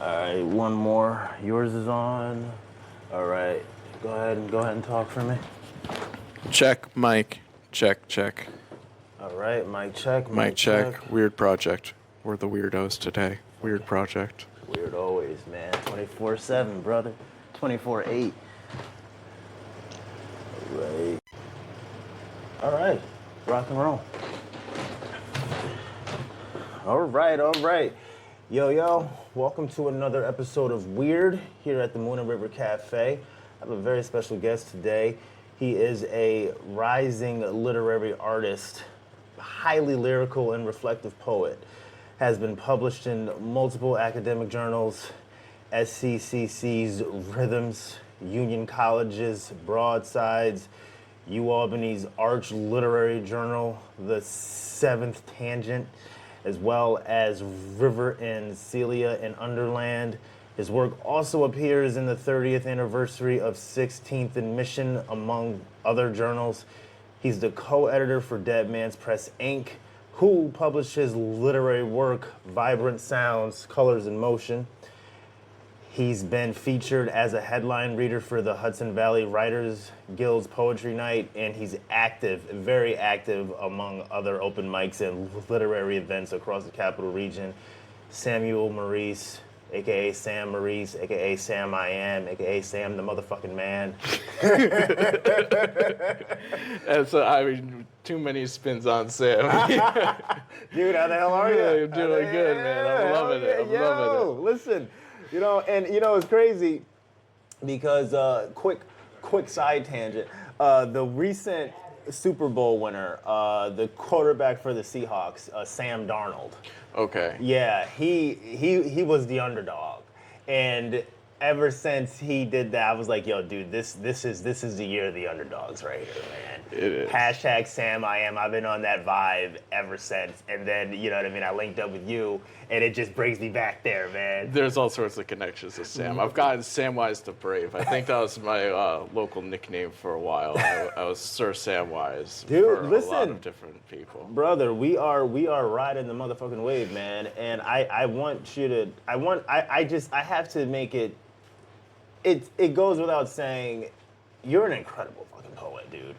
right, one more. Yours is on. All right, go ahead and talk for me. Check, mic. Check. All right, mic check. Mic check. Weird project. We're the weirdos today. Weird project. Weird always, man. 24/7, brother. 24/8. All right. Rock and roll. All right. Yo. Welcome to another episode of Weird here at the Moon and River Cafe. I have a very special guest today. He is a rising literary artist, highly lyrical and reflective poet. Has been published in multiple academic journals, SCCC's Rhythms, Union College's Broadsides, Albany's Arch Literary Journal, The Seventh Tangent, as well as River and Celia and Underland. His work also appears in the 30th anniversary of 16th and Mission, among other journals. He's the co-editor for Dead Man's Press, Inc., who published his literary work, Vibrant Sounds, Colors in Motion. He's been featured as a headline reader for the Hudson Valley Writers Guild's Poetry Night, and he's active, very active, among other open mics and literary events across the Capital Region. Samuel Maurice, a.k.a. Sam Maurice, a.k.a. Sam I Am, a.k.a. Sam the motherfucking man. Too many spins on Sam. Dude, how the hell are you? You're doing good, man. I'm loving it. Loving it. Listen, it's crazy because, quick side tangent, the recent Super Bowl winner, the quarterback for the Seahawks, Sam Darnold. Okay. Yeah, he was the underdog, and ever since he did that, I was like, yo, dude, this is the year of the underdogs right here, man. It is. Hashtag Sam I Am. I've been on that vibe ever since, and then you know what I mean. I linked up with you, and it just brings me back there, man. There's all sorts of connections to Sam. I've gotten Samwise the Brave. I think that was my local nickname for a while. I was Sir Samwise. Dude, for listen, a lot of different people. Brother, we are riding the motherfucking wave, man. And I want you to. I have to make it. It goes without saying, you're an incredible fucking poet, dude.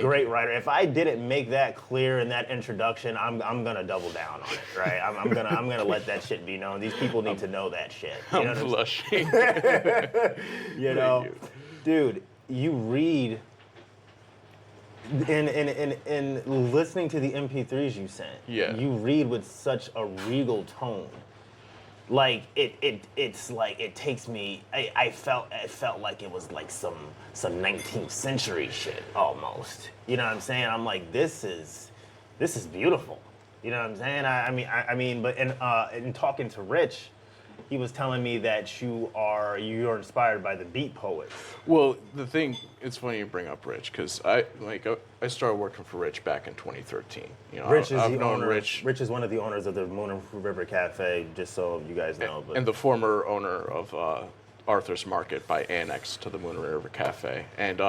Great writer. If I didn't make that clear in that introduction, I'm gonna double down on it, right? I'm gonna let that shit be known. These people need to know that shit. You know I'm blushing. you know, dude, you read in listening to the MP3s you sent. Yeah. You read with such a regal tone. Like it's like it takes me. It felt like it was like some 19th century shit almost. You know what I'm saying? I'm like, this is beautiful. You know what I'm saying? I mean, but in talking to Rich, he was telling me that you're inspired by the beat poets. Well, it's funny you bring up Rich, because I started working for Rich back in 2013. Rich is I've the known owner. Rich Rich is one of the owners of the Moon and River Cafe, just so you guys know. and the former owner of Arthur's Market by annex to the Moon and River Cafe. And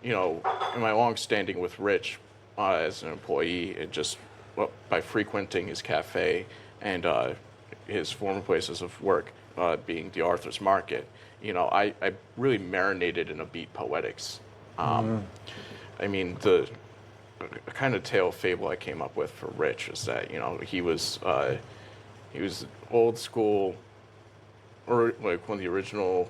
in my long standing with Rich as an employee, and just by frequenting his cafe and his former places of work, being the Arthur's Market, I really marinated in a beat poetics. I mean, the kind of tale fable I came up with for Rich is that he was old school, or like one of the original,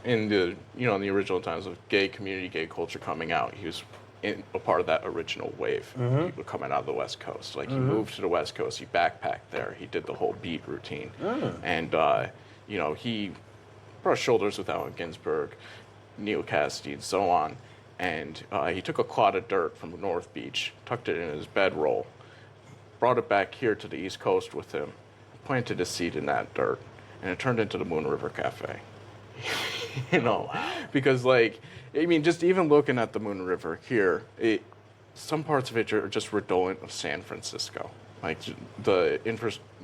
in the original times of gay community, gay culture coming out. He was a part of that original wave, people coming out of the West Coast. Like, he moved to the West Coast, he backpacked there, he did the whole beat routine. And, he brushed shoulders with Allen Ginsberg, Neil Cassidy, and so on. And he took a clod of dirt from North Beach, tucked it in his bedroll, brought it back here to the East Coast with him, planted a seed in that dirt, and it turned into the Moon River Cafe. Because just even looking at the Moon River here, some parts of it are just redolent of San Francisco. Like the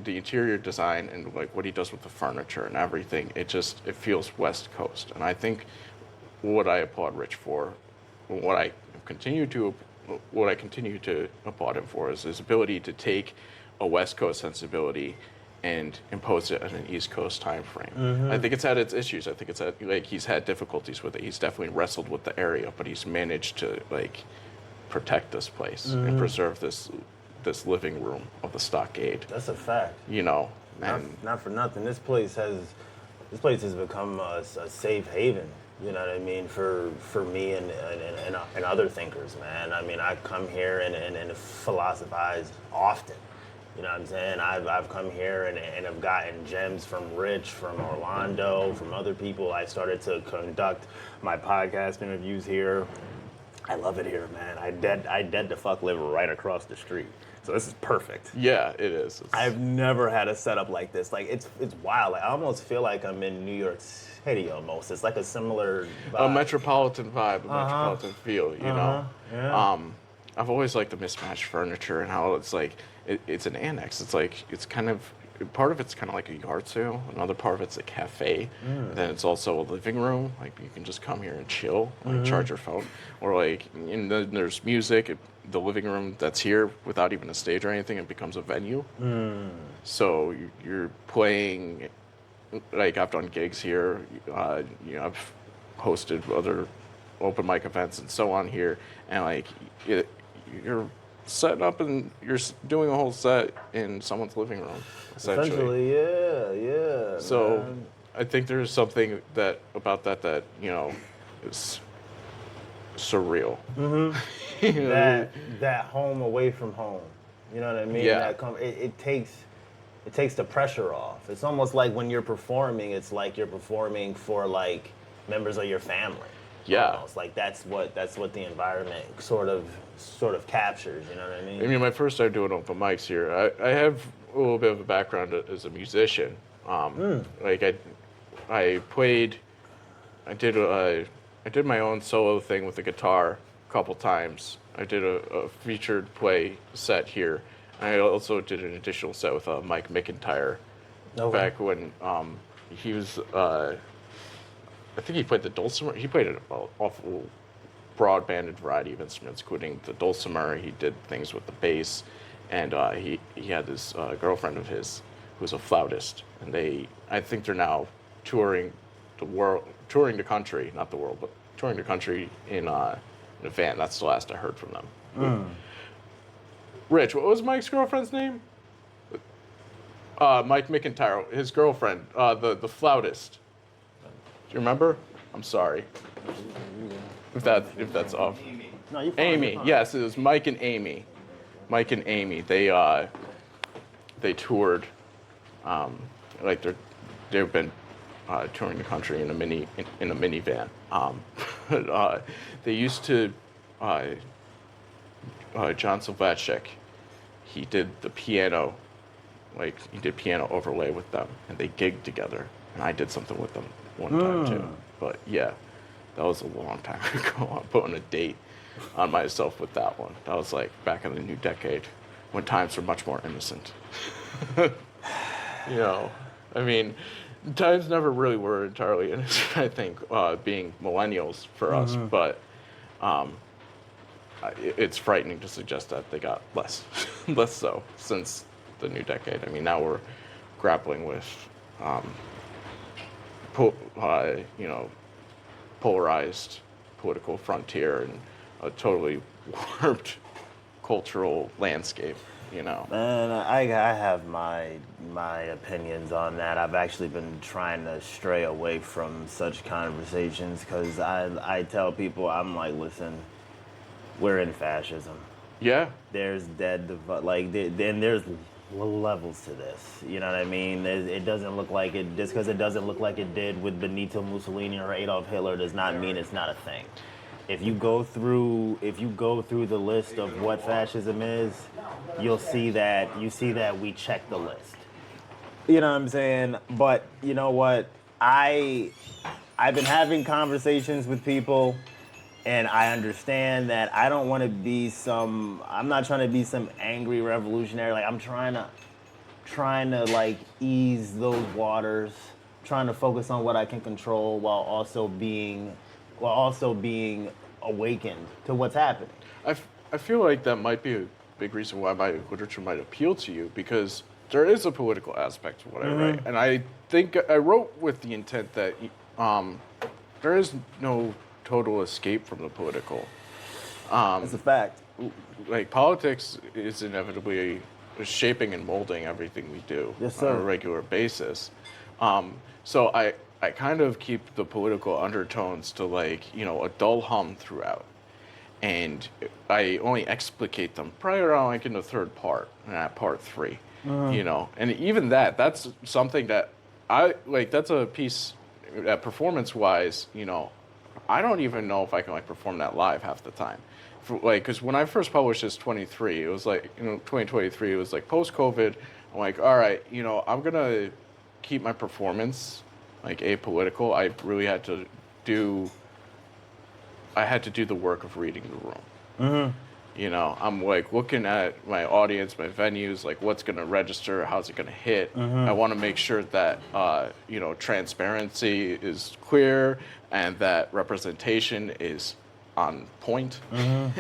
interior design and like what he does with the furniture and everything, it feels West Coast. And I think what I applaud Rich for, what I continue to applaud him for, is his ability to take a West Coast sensibility and impose it on an East Coast time frame. I think it's had its issues. I think it's had, like, he's had difficulties with it. He's definitely wrestled with the area, but he's managed to, like, protect this place and preserve this living room of the stockade. That's a fact. You know, Not for nothing. This place has become a safe haven. You know what I mean, for me and other thinkers, man. I mean, I come here and philosophize often. You know what I'm saying? I've come here and have gotten gems from Rich, from Orlando, from other people. I started to conduct my podcast interviews here. I love it here, man. I dead to fuck live right across the street. So this is perfect. Yeah, it is. I've never had a setup like this. Like, it's wild. Like, I almost feel like I'm in New York City almost. It's like a similar vibe. A metropolitan vibe, a metropolitan feel, you know? Yeah. I've always liked the mismatched furniture and how it's like, it's an annex. It's like, it's kind of, part of it's kind of like a yard sale. Another part of it's a cafe. Then it's also a living room. Like, you can just come here and chill, like charge your phone. Or like, and then there's music. The living room that's here without even a stage or anything, it becomes a venue. So you're playing, like, I've done gigs here. You know, I've hosted other open mic events and so on here. And like, you're setting up and you're doing a whole set in someone's living room, essentially. Yeah. So man. I think there's something about that, you know, is surreal. You know? That home away from home. You know what I mean? Yeah. It takes the pressure off. It's almost like when you're performing, it's like you're performing for, like, members of your family. Yeah. Almost. Like, that's what the environment sort of captures, you know what I mean? I mean, my first time doing open mics here, I have a little bit of a background as a musician. Like, I did my own solo thing with the guitar a couple times. I did a featured play set here. I also did an additional set with Mike McIntyre back when he was, I think he played the dulcimer. He played an awful broad banded variety of instruments, including the dulcimer. He did things with the bass, and he had this girlfriend of his who was a flautist, and I think they're now touring the country, not the world, but touring the country in a van. That's the last I heard from them. Rich, what was Mike's girlfriend's name? Mike McIntyre, his girlfriend, the flautist. Do you remember? I'm sorry. If that's off. No, you're fine, Amy, you're fine. yes, it was Mike and Amy. Mike and Amy, they toured, like they've been touring the country in a minivan. They used to, John Silvachek, he did the piano, like he did piano overlay with them, and they gigged together, and I did something with them one time too. But yeah, that was a long time ago. I'm putting a date on myself with that one. That was like back in the new decade, when times were much more innocent. You know, I mean, times never really were entirely innocent, I think, being millennials for us, but it's frightening to suggest that they got less so since the new decade. I mean, now we're grappling with, you know, polarized political frontier and a totally warped cultural landscape, you know. Man, I have my opinions on that. I've actually been trying to stray away from such conversations because I tell people, I'm like, listen, we're in fascism. Yeah. There's there's levels to this. You know what I mean? It doesn't look like it, just because it doesn't look like it did with Benito Mussolini or Adolf Hitler does not mean it's not a thing. If you go through the list of what fascism is, you'll see that we check the list. You know what I'm saying? But you know what? I've been having conversations with people, and I understand that I don't want to be I'm not trying to be some angry revolutionary. Like, I'm trying to like ease those waters, trying to focus on what I can control while also being awakened to what's happening. I feel like that might be a big reason why my literature might appeal to you, because there is a political aspect to what I write, and I think I wrote with the intent that there is no total escape from the political. That's a fact. Like politics is inevitably shaping and molding everything we do Yes, sir. on a regular basis. So I kind of keep the political undertones to like, you know, a dull hum throughout. And I only explicate them probably around like in the third part, at part 3, you know. And even that's something that I like. That's a piece that performance-wise, you know, I don't even know if I can like perform that live half the time. Because when I first published this 23, it was like, you know, 2023, it was like post-COVID. I'm like, all right, you know, I'm gonna keep my performance like apolitical. I really had to do the work of reading the room. You know, I'm like looking at my audience, my venues, like what's going to register, how's it going to hit. I want to make sure that, you know, transparency is clear and that representation is on point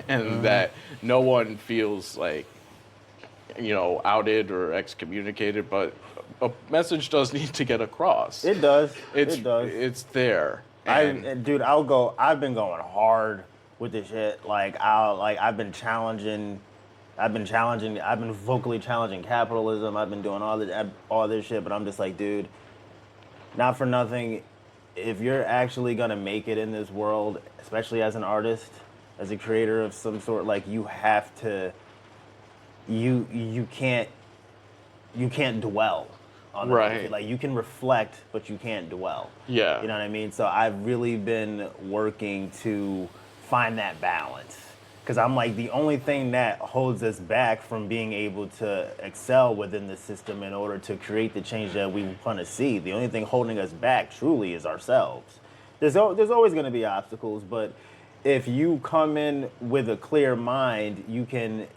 and that no one feels like, you know, outed or excommunicated, but a message does need to get across. It does. It does. It's there. I've been going hard with this shit. I've been vocally challenging capitalism. I've been doing all this shit, but I'm just like, dude, not for nothing. If you're actually gonna make it in this world, especially as an artist, as a creator of some sort, like you have to, you can't dwell on it. Right. Like you can reflect, but you can't dwell. Yeah. You know what I mean? So I've really been working to find that balance. Because I'm like, the only thing that holds us back from being able to excel within the system in order to create the change that we want to see, the only thing holding us back truly is ourselves. There's always going to be obstacles, but if you come in with a clear mind, you can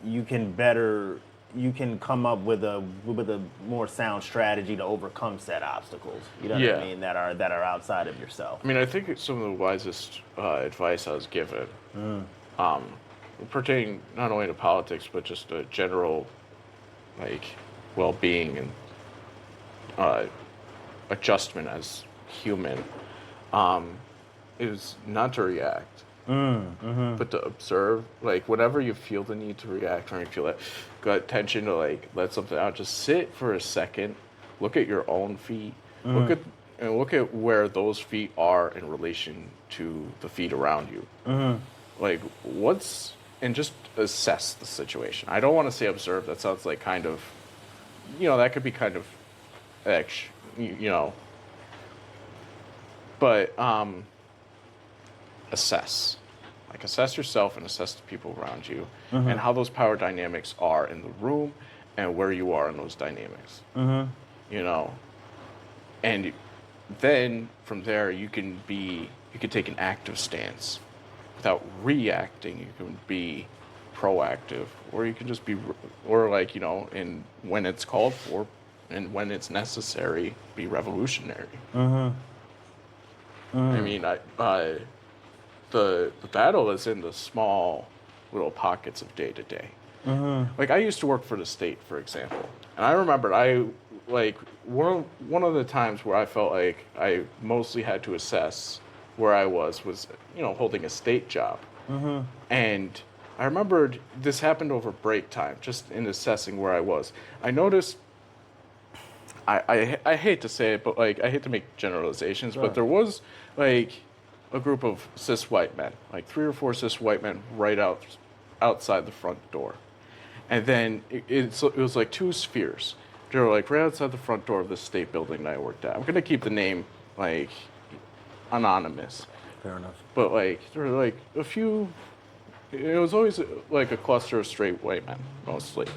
come up with a more sound strategy to overcome said obstacles. You know what I mean? That are outside of yourself. I mean, I think some of the wisest advice I was given, pertaining not only to politics but just a general, like, well-being and adjustment as human, is not to react, but to observe. Like, whenever you feel the need to react or you feel that gut tension to like let something out, just sit for a second, look at your own feet, look at where those feet are in relation to the feet around you. Like, and just assess the situation. I don't want to say observe. That sounds like kind of, you know, that could be kind of, you know. But assess. Like, assess yourself and assess the people around you and how those power dynamics are in the room and where you are in those dynamics. You know, and then from there you can take an active stance. Without reacting, you can be proactive, or you can just be, or like, you know, when it's called for and when it's necessary, be revolutionary. I mean, the battle is in the small little pockets of day to day. Like, I used to work for the state, for example, and I remember one of the times where I felt like I mostly had to assess where I was, you know, holding a state job. And I remembered this happened over break time, just in assessing where I was. I noticed, I hate to say it, but like, I hate to make generalizations, but there was like a group of cis white men, like 3 or 4 cis white men right outside the front door. And then it was like 2 spheres. They were like right outside the front door of the state building that I worked at. I'm going to keep the name like anonymous. Fair enough. But like, there were like a few, it was always like a cluster of straight white men, mostly.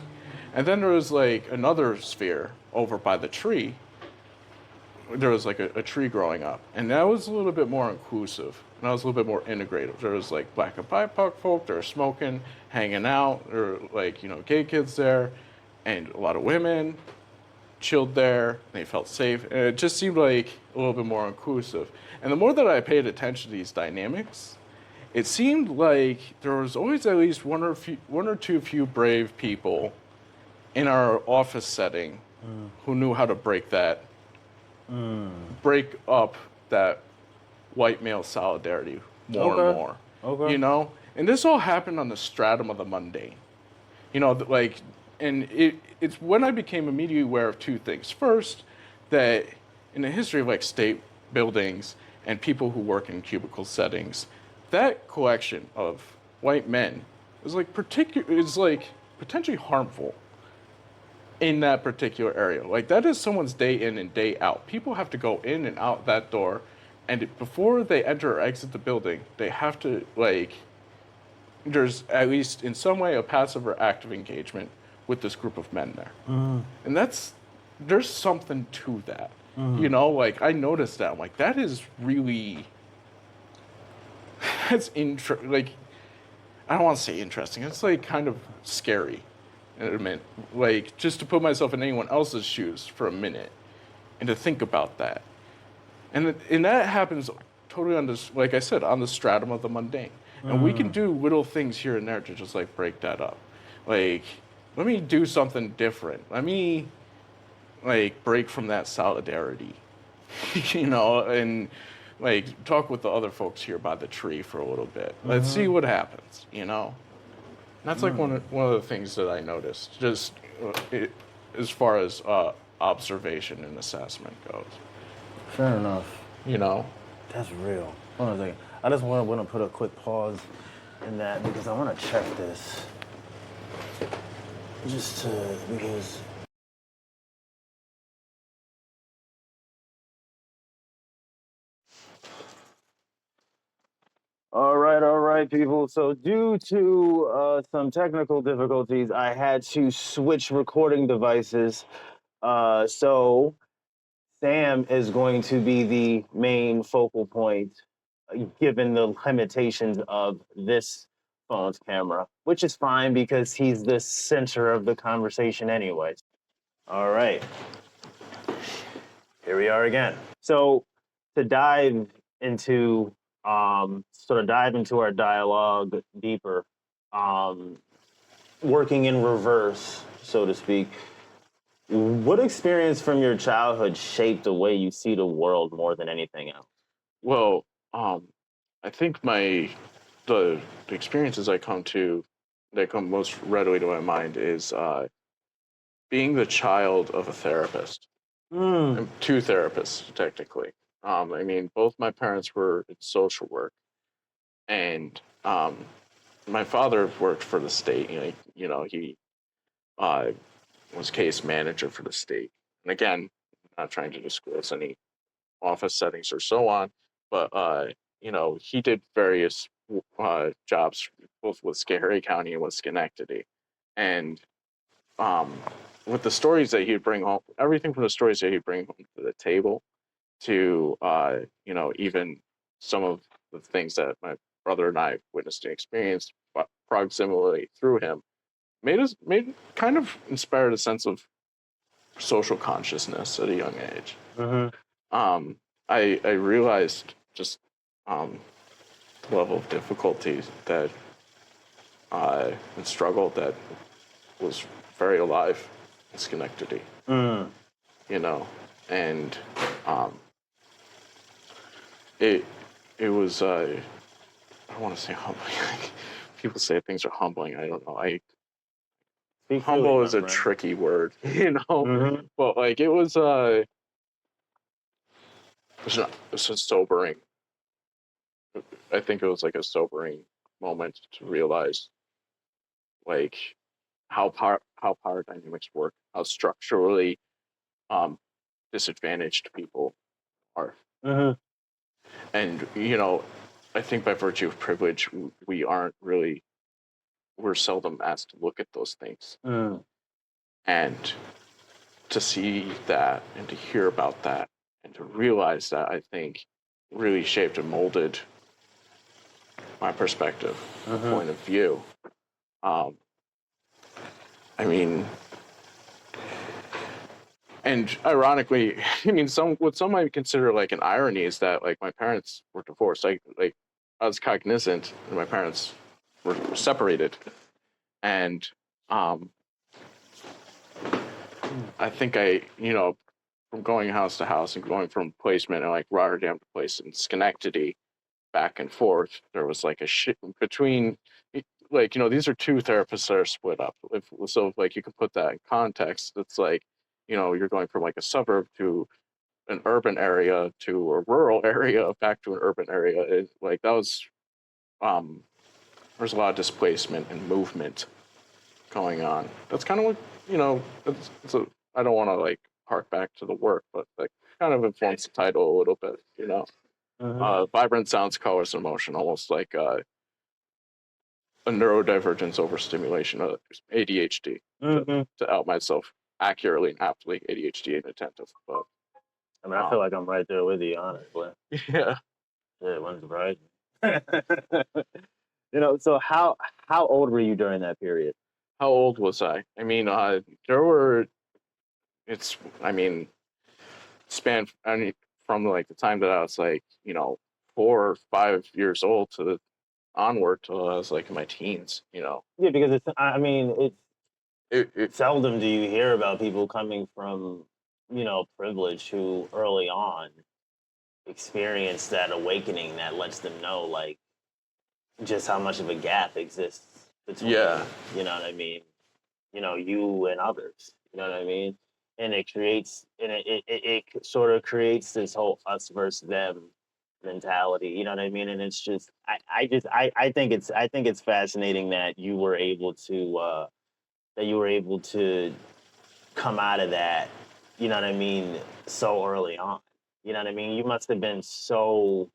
And then there was like another sphere over by the tree. There was like a tree growing up. And that was a little bit more inclusive. And that was a little bit more integrative. There was like black and BIPOC folk, they were smoking, hanging out. There were like, you know, gay kids there. And a lot of women chilled there. They felt safe. And it just seemed like a little bit more inclusive. And the more that I paid attention to these dynamics, it seemed like there was always at least one or two brave people in our office setting who knew how to break up that white male solidarity more and more. Okay. You know? And this all happened on the stratum of the mundane. You know, like, and it's when I became immediately aware of two things. First, that in the history of like state buildings and people who work in cubicle settings, that collection of white men is like potentially harmful in that particular area. Like that is someone's day in and day out. People have to go in and out that door, and before they enter or exit the building, they have to like, there's at least in some way a passive or active engagement with this group of men there. And there's something to that. You know, like I noticed that. I'm like, that is really, like, I don't want to say interesting. It's like kind of scary. In a minute, like just to put myself in anyone else's shoes for a minute, and to think about that, and that happens totally on this, like I said, on the stratum of the mundane, and we can do little things here and there to just like break that up. Like, let me do something different. Let me like break from that solidarity, you know, and like talk with the other folks here by the tree for a little bit. Let's see what happens, you know. That's like one of the things that I noticed, just as far as observation and assessment goes. Fair enough. You know? That's real. Hold on a second. I just want to put a quick pause in that because I want to check this. Because... All right, people. So due to some technical difficulties, I had to switch recording devices. So Sam is going to be the main focal point, given the limitations of this phone's camera, which is fine because he's the center of the conversation anyways. All right. Here we are again. So to dive into our dialogue deeper, working in reverse, so to speak, what experience from your childhood shaped the way you see the world more than anything else? Well, I think the experiences that come most readily to my mind is being the child of a therapist. Two therapists, technically. I mean, both my parents were in social work, and my father worked for the state. You know, he was case manager for the state. And again, not trying to disclose any office settings or so on, but you know, he did various jobs both with Schoharie County and with Schenectady, and with the stories that he'd bring home, everything from the stories that he'd bring home to the table to you know, even some of the things that my brother and I witnessed and experienced proximally through him made kind of inspired a sense of social consciousness at a young age. I realized just the level of difficulty that and struggle that was very alive in Schenectady. You know, and it was I don't want to say humbling. People say things are humbling. I don't know. Humble is a tricky word, you know. But like it was a sobering. I think it was like a sobering moment to realize, like, how power dynamics work, how structurally disadvantaged people are. And you know, I think by virtue of privilege, we're seldom asked to look at those things. And to see that and to hear about that and to realize that, I think really shaped and molded my perspective, my point of view. I mean, and ironically, I mean, what some might consider like an irony is that like my parents were divorced. I was cognizant that my parents were separated, and I think from going house to house and going from placement in like Rotterdam to place in Schenectady back and forth, there was like a shit between, like, these are two therapists that are split up. So like you can put that in context. It's like, you're going from like a suburb to an urban area to a rural area back to an urban area. Like that was, um, there's a lot of displacement and movement going on. That's kind of what, I don't want to like hark back to the work, but like kind of informs the title a little bit. Vibrant sounds, colors, and emotion, almost like a neurodivergence overstimulation of ADHD. To out myself accurately and aptly, ADHD and attentive. But I mean, I feel like I'm right there with you, honestly. yeah. Yeah, one's right. So how old were you during that period? How old was I? I mean, there were. It's. I mean, span. I mean, from like the time that I was like, 4 or 5 years old to onward till I was like in my teens. Yeah, because it's. I mean, It seldom do you hear about people coming from, privilege who early on experience that awakening that lets them know, like, just how much of a gap exists between, Yeah. you know what I mean, you and others, you know what I mean? And it sort of creates this whole us versus them mentality, you know what I mean? And it's just, I think it's fascinating that you were able to come out of that, you know what I mean, so early on. You know what I mean? You must have been so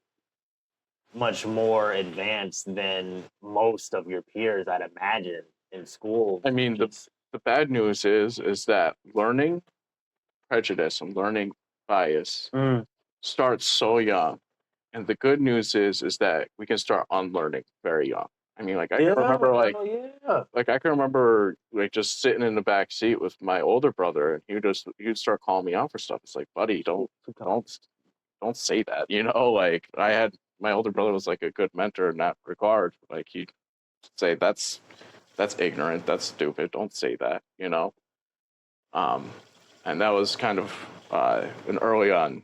much more advanced than most of your peers, I'd imagine, in school. I mean, the bad news is that learning prejudice and learning bias Mm. starts so young, and the good news is that we can start unlearning very young. I mean, like I can remember, I can remember like just sitting in the back seat with my older brother, and he'd start calling me out for stuff. It's like, buddy, don't say that. Like I had my older brother was like a good mentor in that regard. Like he'd say that's ignorant, that's stupid, don't say that. Um, and that was kind of an early on.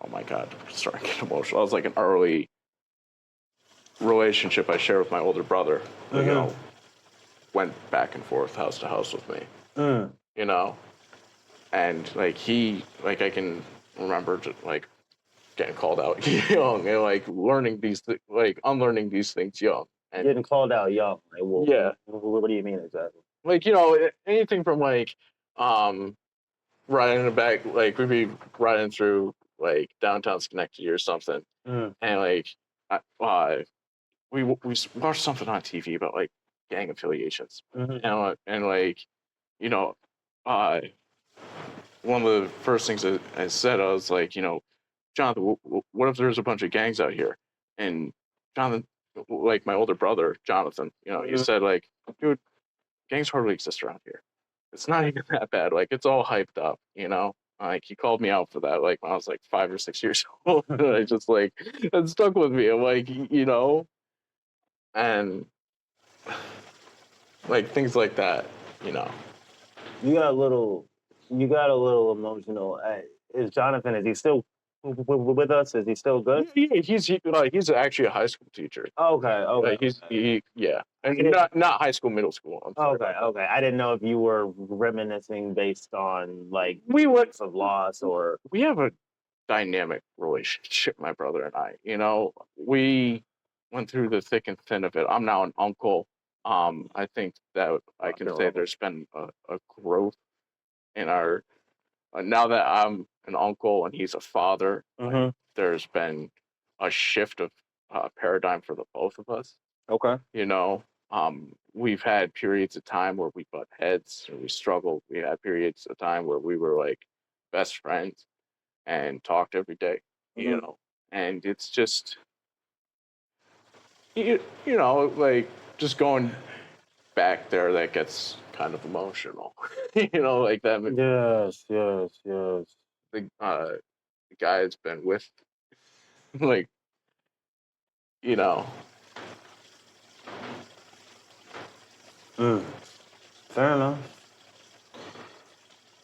Oh my God, I'm starting to get emotional. That was like an early relationship I shared with my older brother. Who, went back and forth house to house with me. You know, and like I can remember like getting called out young and like learning like unlearning these things young. And getting called out young. Like, well, yeah, what do you mean exactly? like anything from like um riding in the back, like we'd be riding through like downtown Schenectady or something, and like we watched something on TV about like gang affiliations, and like you know, uh, one of the first things that I said, I was like, Jonathan, what if there's a bunch of gangs out here? And Jonathan, like my older brother, Jonathan, he said like, dude, gangs hardly exist around here. It's not even that bad. Like it's all hyped up. Like he called me out for that, like when I was like 5 or 6 years old. And I just like it stuck with me. I'm like, and like things like that, you know. You got a little, you got a little emotional. Is Jonathan? Is he still with us? Is he still good? Yeah, he's actually a high school teacher. Okay, okay. Yeah, and didn't- not high school, middle school. I'm sorry Okay, about that. okay. I didn't know if you were reminiscing based on like We went. of loss or. We have a dynamic relationship, my brother and I. We went through the thick and thin of it. I'm now an uncle. I think that I can say there's been a growth in our. Now that I'm an uncle and he's a father, there's been a shift of paradigm for the both of us. Okay. We've had periods of time where we butt heads or we struggled. We had periods of time where we were like best friends and talked every day, and it's just, like just going back there, that gets kind of emotional, like that. Yes, yes, yes. The guy's been with, like, you know, Fair enough.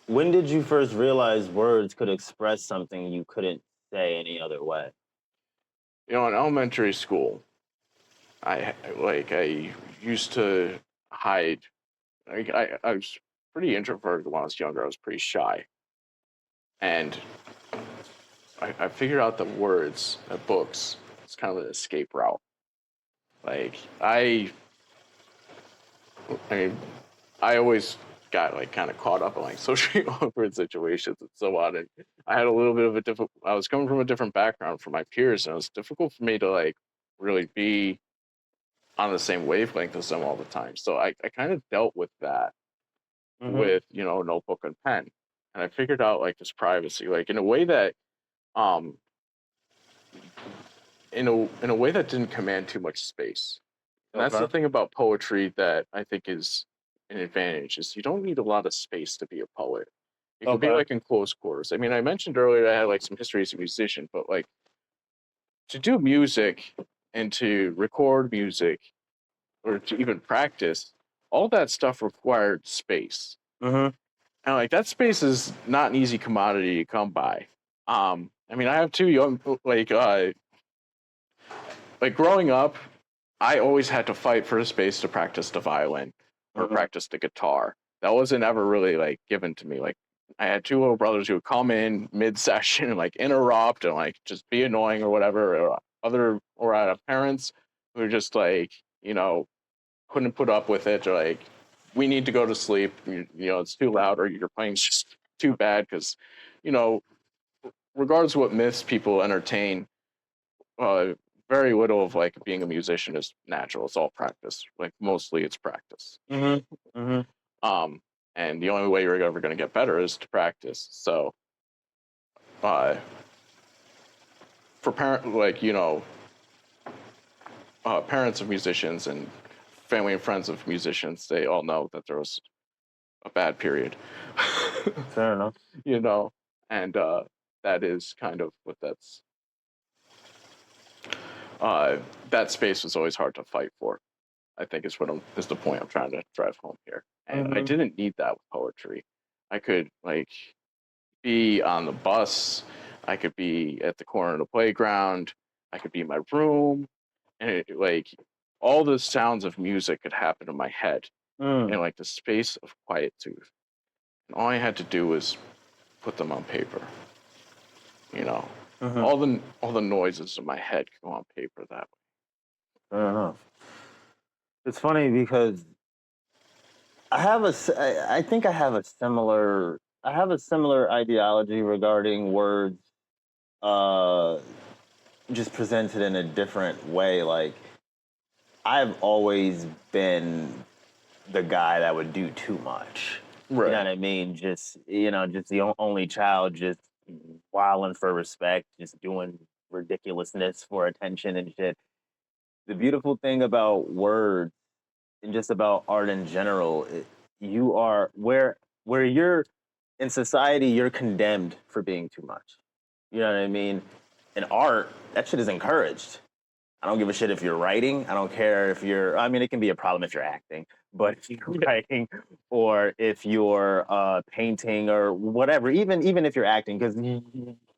When did you first realize words could express something you couldn't say any other way? In elementary school, I used to hide. I was pretty introverted when I was younger. I was pretty shy, and I figured out that words, books, it's kind of an escape route. Like I mean, I always got like kind of caught up in like socially awkward situations and so on. And I had a little bit of a difficult. I was coming from a different background from my peers, and it was difficult for me to like really be on the same wavelength as them all the time. So I kind of dealt with that Mm-hmm. with notebook and pen, and I figured out like this privacy, like in a way that um in a way that didn't command too much space. And that's the Okay. thing about poetry that I think is an advantage is you don't need a lot of space to be a poet. You can be Okay. like in close quarters. I mean, I mentioned earlier I had like some history as a musician, but like to do music and to record music or to even practice, all that stuff required space. Mm-hmm. And like that space is not an easy commodity to come by. I mean, I have two young like growing up, I always had to fight for a space to practice the violin or Mm-hmm. practice the guitar. That wasn't ever really like given to me. Like I had two little brothers who would come in mid session and like interrupt and like just be annoying or whatever. Or I had parents who were just like, couldn't put up with it or like, we need to go to sleep. It's too loud or your playing's just too bad because, you know, regardless of what myths people entertain, uh, very little of like being a musician is natural. It's all practice. Like mostly it's practice. Mm-hmm. Mm-hmm. Um, and the only way you're ever going to get better is to practice. So, uh, for parents of musicians and family and friends of musicians, they all know that there was a bad period. Fair enough. you know, and that is kind of what uh, that space was always hard to fight for. I think is the point I'm trying to drive home here. And I Mm-hmm. didn't need that with poetry. I could like be on the bus, I could be at the corner of the playground, I could be in my room, and like all the sounds of music could happen in my head Mm. in like the space of quietude. And all I had to do was put them on paper. You know, Mm-hmm. all the noises in my head could go on paper that way. Fair enough. It's funny because I think I have a similar ideology regarding words, uh, just presented in a different way. Like, I've always been the guy that would do too much. You know Right. what I mean? Just the only child, just wilding for respect, just doing ridiculousness for attention and shit. The beautiful thing about words and just about art in general, you are where you're in society, you're condemned for being too much. You know what I mean? In art, that shit is encouraged. I don't give a shit if you're writing. I don't care if you're. I mean, it can be a problem if you're acting, but if you're Yeah. writing or if you're painting or whatever, even if you're acting, because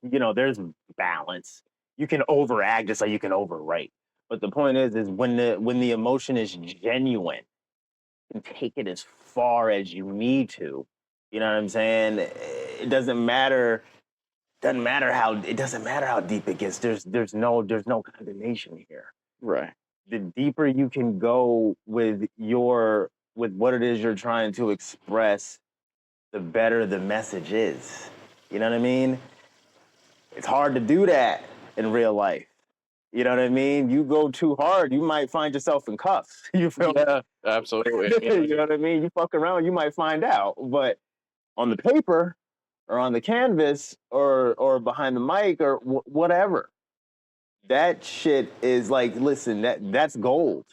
there's balance. You can overact just like you can overwrite. But the point is when the emotion is genuine, you can take it as far as you need to. You know what I'm saying? It doesn't matter how deep it gets. There's no condemnation here. Right. The deeper you can go with what it is you're trying to express, the better the message is. You know what I mean? It's hard to do that in real life. You know what I mean? You go too hard, you might find yourself in cuffs. You feel me? Yeah, absolutely. You know what I mean? You fuck around, you might find out. But on the paper or on the canvas or behind the mic or whatever, that shit is like, listen, that's gold.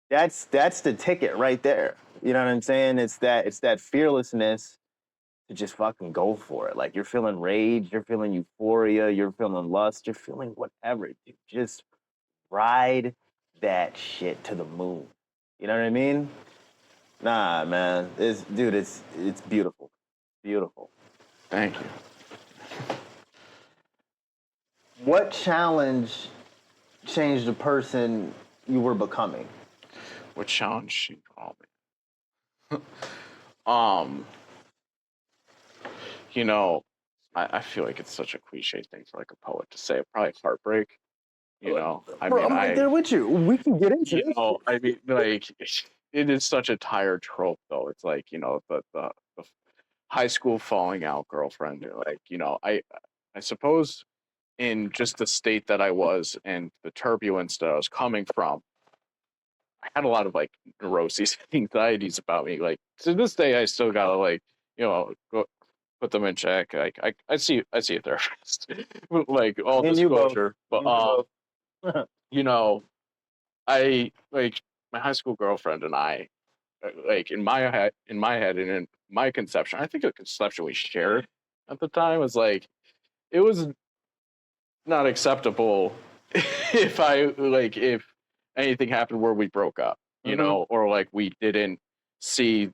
That's the ticket right there. You know what I'm saying? It's that fearlessness to just fucking go for it. Like you're feeling rage, you're feeling euphoria, you're feeling lust, you're feeling whatever. Dude. Just ride that shit to the moon. You know what I mean? Nah, man. It's beautiful. Beautiful. Thank you. What challenge changed the person you were becoming? What challenge she called me? um, you know, I feel like it's such a cliche thing for like a poet to say. Probably heartbreak. You know, I Bro, mean, I'm right there with you. We can get into you this. know, I mean, like, it is such a tired trope, though. It's like, the high school falling out girlfriend. Like, I suppose in just the state that I was and the turbulence that I was coming from, I had a lot of like neuroses, anxieties about me. Like to this day, I still gotta like, go put them in check. Like I see a therapist, like all Me and you both. disclosure. Me But and you both. you know, I like my high school girlfriend and I, like in my head, and in my conception, I think the conception we shared at the time was like it was not acceptable if anything happened where we broke up, or like we didn't see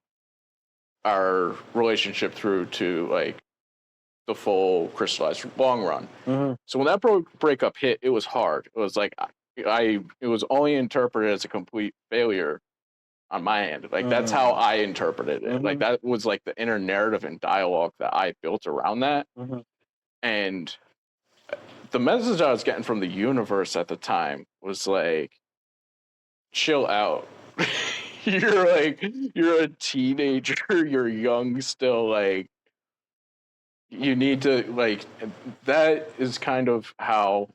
our relationship through to like the full crystallized long run. So when that breakup hit, it was hard. It was like it was only interpreted as a complete failure on my end. Like that's how I interpreted it. Like that was like the inner narrative and dialogue that I built around that. And the message I was getting from the universe at the time was like, chill out. You're a teenager, you're young still, like you need to like that is kind of how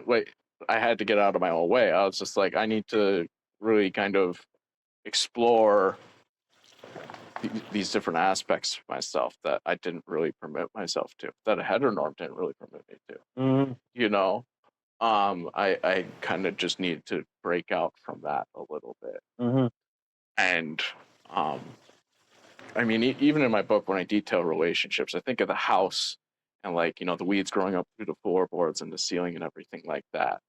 like I had to get out of my own way. I was just like, I need to really kind of explore these different aspects of myself that I didn't really permit myself to, that a heteronorm didn't really permit me to. I kind of just needed to break out from that a little bit. And I mean, even in my book, when I detail relationships, I think of the house and like, the weeds growing up through the floorboards and the ceiling and everything like that.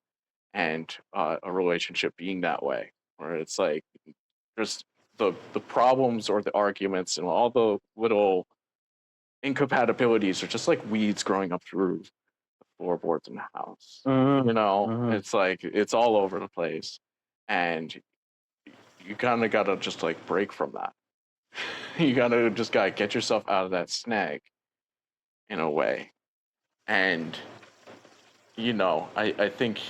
And a relationship being that way, where it's like there's the problems or the arguments and all the little incompatibilities are just like weeds growing up through the floorboards in the house. It's like it's all over the place. And you kind of got to just like break from that. You gotta get yourself out of that snag in a way. And I think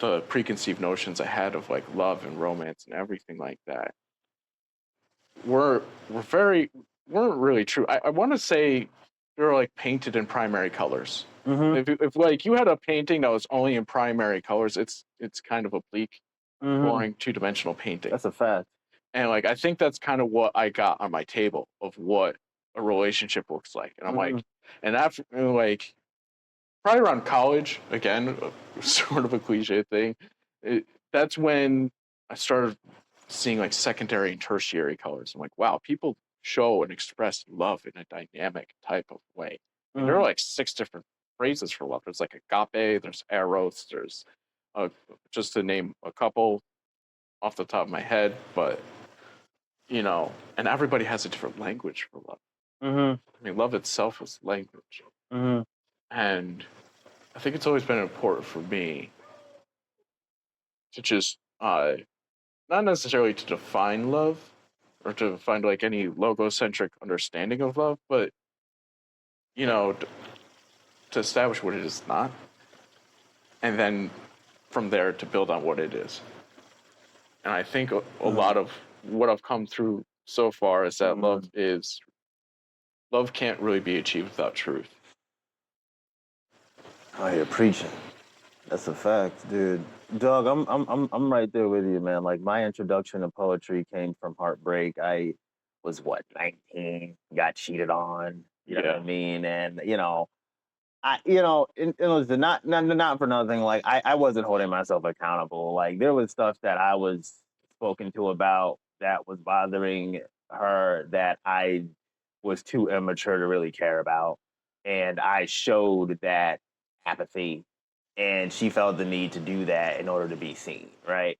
the preconceived notions I had of like love and romance and everything like that were weren't really true. I want to say they were like painted in primary colors. If like you had a painting that was only in primary colors, it's kind of a bleak, boring two-dimensional painting. That's a fact. And like I think that's kind of what I got on my table of what a relationship looks like. And I'm like, and after like probably around college, again, sort of a cliche thing. That's when I started seeing like secondary and tertiary colors. I'm like, wow, people show and express love in a dynamic type of way. And there are like 6 different phrases for love. There's like agape, there's eros, there's just to name a couple off the top of my head, but and everybody has a different language for love. I mean, love itself is language. And I think it's always been important for me to just not necessarily to define love or to find like any logocentric understanding of love, but to establish what it is not, and then from there to build on what it is. And I think a lot of what I've come through so far is that love can't really be achieved without truth. Oh, you're preaching. That's a fact, dude. Dog, I'm right there with you, man. Like my introduction to poetry came from heartbreak. I was 19, got cheated on. You know what I mean? And it was not for nothing. Like I wasn't holding myself accountable. Like there was stuff that I was spoken to about that was bothering her that I was too immature to really care about, and I showed that apathy, and she felt the need to do that in order to be seen. Right?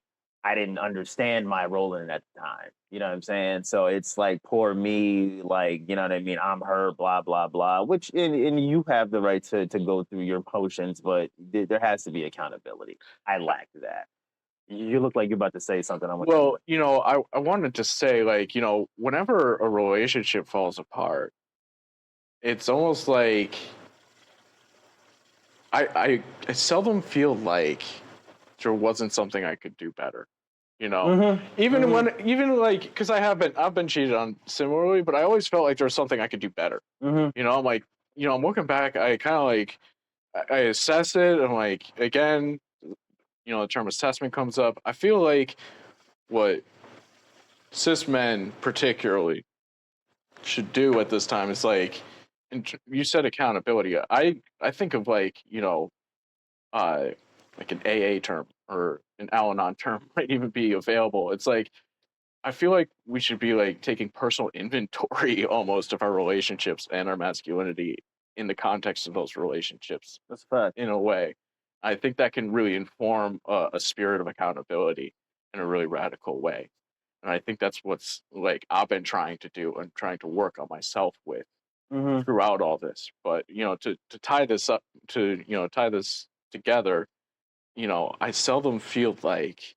I didn't understand my role in it at the time. You know what I'm saying? So it's like poor me, like, you know what I mean? I'm her, blah, blah, blah. Which and you have the right to go through your motions, but there has to be accountability. I lack that. You look like you're about to say something. I want you to. Well, I wanted to say, like, whenever a relationship falls apart, it's almost like I seldom feel like there wasn't something I could do better. Even like, because I've been cheated on similarly, but I always felt like there was something I could do better. I'm like, I'm looking back, I kind of like, I assess it, and like, again, the term assessment comes up. I feel like what cis men particularly should do at this time is like, and you said accountability. I think of like, like an AA term or an Al-Anon term might even be available. It's like, I feel like we should be like taking personal inventory almost of our relationships and our masculinity in the context of those relationships. That's a fact. In a way, I think that can really inform a spirit of accountability in a really radical way. And I think that's what's like I've been trying to do and trying to work on myself with throughout all this. But to tie this up, to tie this together, I seldom feel like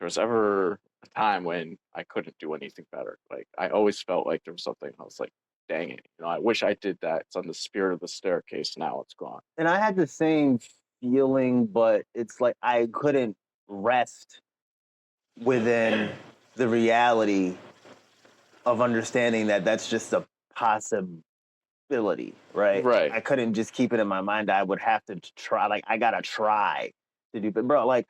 there was ever a time when I couldn't do anything better. Like I always felt like there was something I was like, dang it, I wish I did that. It's on the spirit of the staircase. Now it's gone. And I had the same feeling, but it's like I couldn't rest within the reality of understanding that that's just a possibility, right? Right. I couldn't just keep it in my mind. I would have to try. Like I gotta try to do. But bro, like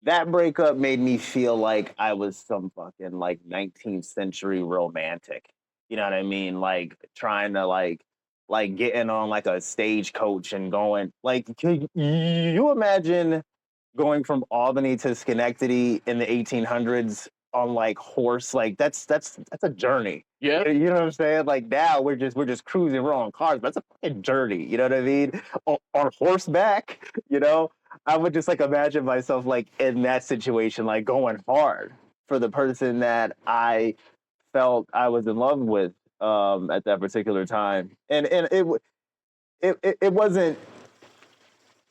that breakup made me feel like I was some fucking like 19th century romantic. You know what I mean? Like trying to like getting on like a stagecoach and going like, can you imagine going from Albany to Schenectady in the 1800s on like horse? Like that's a journey. Yeah. You know what I'm saying? Like now we're just cruising, we're on cars, but that's a fucking journey. You know what I mean? On horseback, I would just like imagine myself like in that situation, like going hard for the person that I felt I was in love with at that particular time. And it wasn't,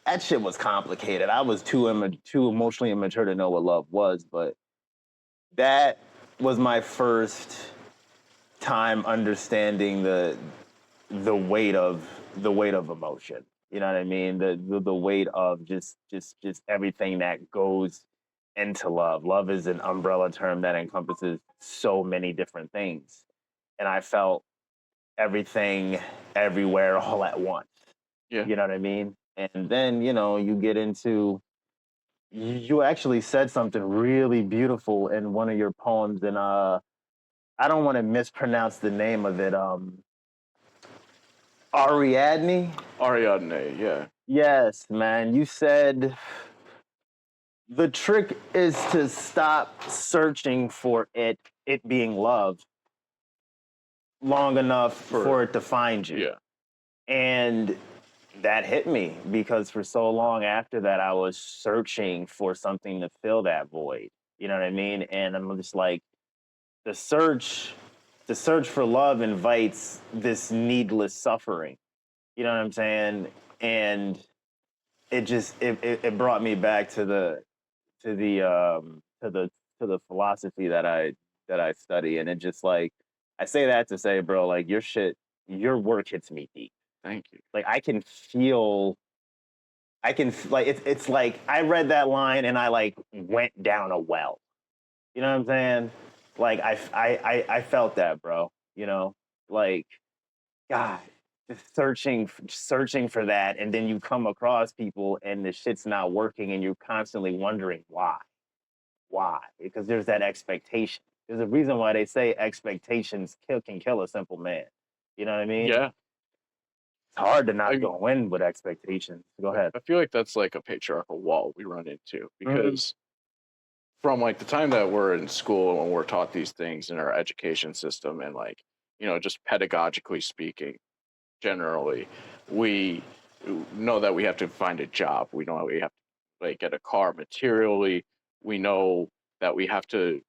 that shit was complicated. I was too emotionally immature to know what love was, but that was my first time understanding the weight of emotion. You know what I mean? The weight of just everything that goes into love. Love is an umbrella term that encompasses so many different things. And I felt everything everywhere all at once. Yeah. You know what I mean? And then, you get into, you actually said something really beautiful in one of your poems, and I don't want to mispronounce the name of it. Ariadne? Ariadne, yeah. Yes, man. You said the trick is to stop searching for it being love long enough for it to find you. Yeah. And that hit me because for so long after that, I was searching for something to fill that void. You know what I mean? And I'm just like, the search, the search for love invites this needless suffering. You know what I'm saying? And it brought me back to the philosophy that I study, and it just like, I say that to say, bro, like your work hits me deep. Thank you. Like like it's like I read that line and I like went down a well. You know what I'm saying? Like I felt that, bro. Like, God, just searching for that, and then you come across people and the shit's not working, and you're constantly wondering why. Why? Because there's that expectation. There's a reason why they say expectations can kill a simple man. You know what I mean? Yeah. It's hard to not go in with expectations. Go ahead. I feel like that's like a patriarchal wall we run into because from like the time that we're in school and we're taught these things in our education system and like, just pedagogically speaking, generally, we know that we have to find a job. We know that we have to like get a car materially. We know that we have to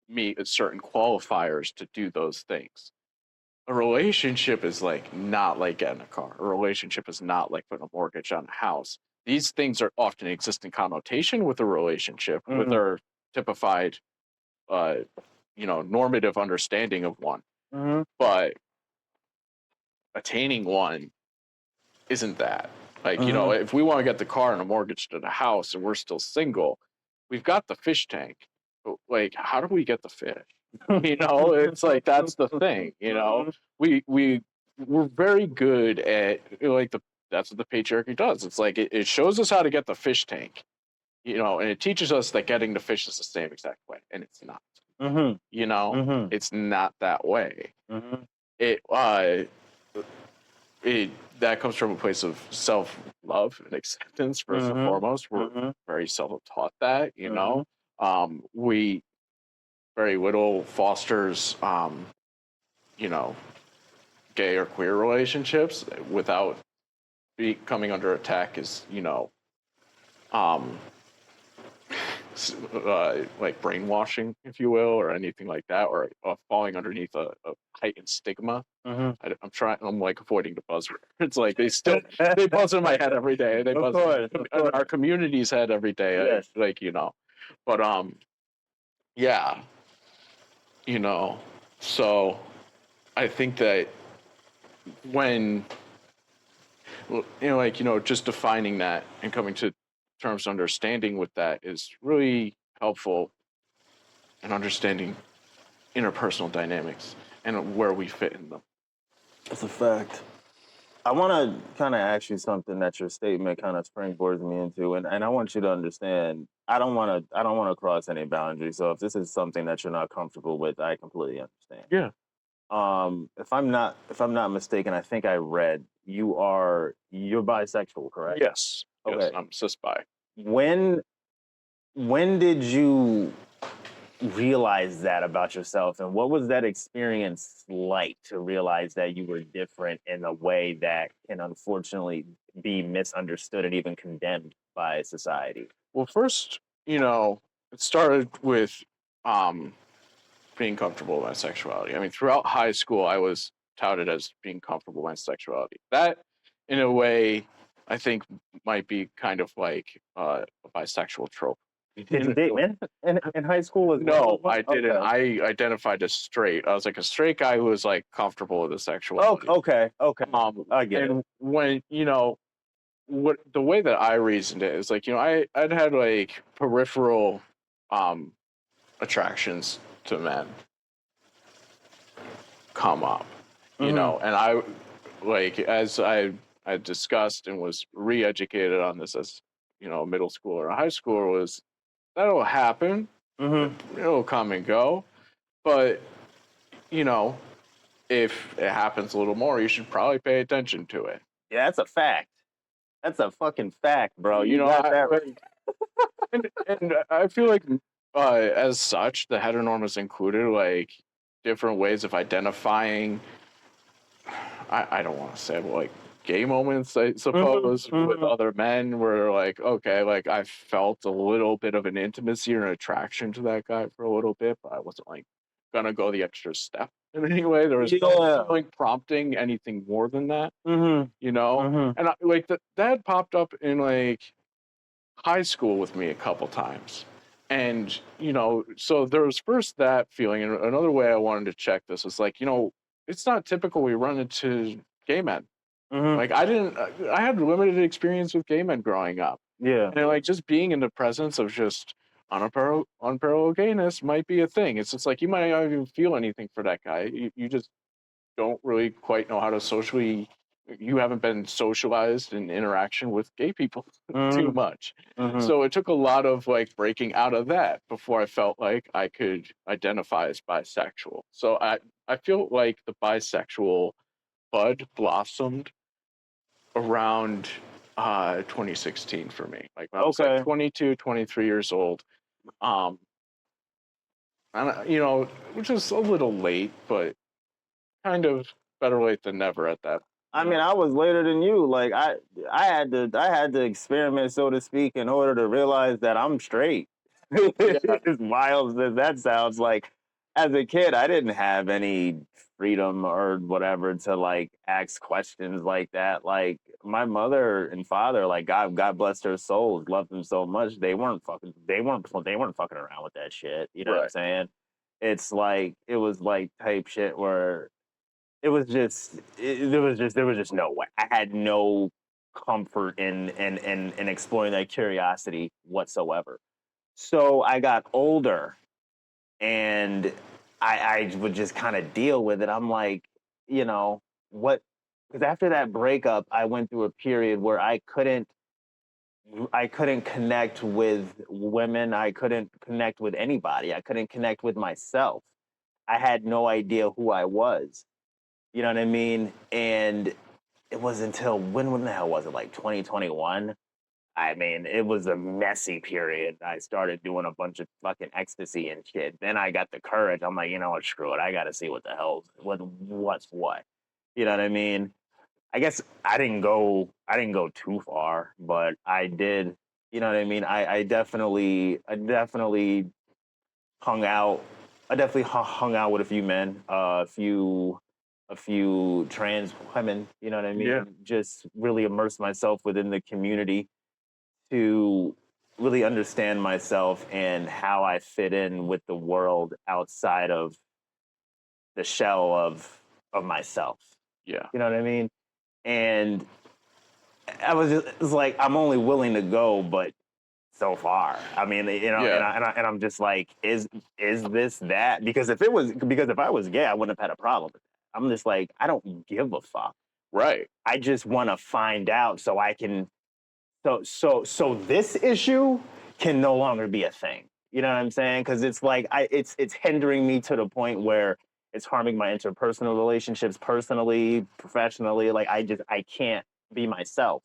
meet certain qualifiers to do those things. A relationship is like not like getting a car. A relationship is not like putting a mortgage on a house. These things are often exist in connotation with a relationship, with our typified, normative understanding of one. But attaining one isn't that. Like, if we want to get the car and a mortgage to the house and we're still single, we've got the fish tank. But like, how do we get the fish? It's like that's the thing. We're very good at that's what the patriarchy does. It's like it shows us how to get the fish tank, and it teaches us that getting the fish is the same exact way, and it's not. It's not that way. It that comes from a place of self-love and acceptance first and foremost. We're very self-taught that, we very little fosters, gay or queer relationships without coming under attack as, like brainwashing, if you will, or anything like that, or falling underneath a heightened stigma. I'm like avoiding the buzzword. It's like they buzz in my head every day. They buzz in our community's head every day. Yes. But yeah, so I think that when just defining that and coming to terms of understanding with that is really helpful in understanding interpersonal dynamics and where we fit in them. That's a fact. I want to kind of ask you something that your statement kind of springboards me into, and I want you to understand. I don't want to cross any boundaries. So if this is something that you're not comfortable with, I completely understand. Yeah. If I'm not mistaken, I think I read you're bisexual, correct? Yes. Okay. Yes, I'm cis bi. When did you realize that about yourself, and what was that experience like to realize that you were different in a way that can unfortunately be misunderstood and even condemned by society? Well, first, it started with being comfortable with my sexuality. I mean, throughout high school, I was touted as being comfortable with my sexuality. That, in a way, I think might be kind of like a bisexual trope. Did you date men in high school as well? No, I didn't. Okay. I identified as straight. I was like a straight guy who was like comfortable with his sexuality. Okay. I get and it. when what the way that I reasoned it is like I'd had like peripheral attractions to men come up, and I as I discussed and was re-educated on this as a middle schooler or a high schooler was that'll happen. It'll come and go, but if it happens a little more, you should probably pay attention to it. Yeah, that's a fact. That's a fucking fact, bro. You got that right. and I feel like as such, the heteronorm included like different ways of identifying. I don't want to say like gay moments, I suppose, with other men where like, okay, like I felt a little bit of an intimacy or an attraction to that guy for a little bit, but I wasn't like gonna go the extra step in any way. There was no feeling prompting anything more than that, and that popped up in like high school with me a couple times. And, so there was first that feeling. And another way I wanted to check this was like, it's not typical we run into gay men. Like I had limited experience with gay men growing up. Yeah. And like just being in the presence of just unparalleled gayness might be a thing. It's just like you might not even feel anything for that guy. You just don't really quite know how to socially. You haven't been socialized in interaction with gay people too much. So it took a lot of like breaking out of that before I felt like I could identify as bisexual. So I feel like the bisexual bud blossomed around 2016 for me. Like when I was like 22, 23 years old. And which is a little late, but kind of better late than never at that. I mean, I was later than you. Like I had to experiment, so to speak, in order to realize that I'm straight. Yeah. As wild as that sounds, like as a kid, I didn't have any freedom or whatever to like ask questions like that. Like my mother and father, like God bless their souls, loved them so much. They weren't fucking around with that shit. You know what I'm Right. saying? It's like it was like type shit where there was just no way. I had no comfort in exploring that curiosity whatsoever. So I got older and I would just kind of deal with it. I'm like, you know, what? Because after that breakup, I went through a period where I couldn't connect with women. I couldn't connect with anybody. I couldn't connect with myself. I had no idea who I was. You know what I mean? And it was until when the hell was it? Like 2021? I mean, it was a messy period. I started doing a bunch of fucking ecstasy and shit. Then I got the courage. I'm like, you know what, screw it. I gotta see what the hell what's what. You know what I mean? I guess I didn't go too far, but I did, you know what I mean? I definitely hung out. I definitely hung out with a few men, a few trans women. You know what I Yeah. mean? Just really immerse myself within the community to really understand myself and how I fit in with the world outside of the shell of myself. Yeah. You know what I mean? And it was like I'm only willing to go, but so far. I mean, Yeah. I'm just like, is this that? Because if I was gay, I wouldn't have had a problem with that. I'm just like, I don't give a fuck. Right. I just want to find out so I can so this issue can no longer be a thing. You know what I'm saying? Because it's like it's hindering me to the point where it's harming my interpersonal relationships, personally, professionally. Like I can't be myself.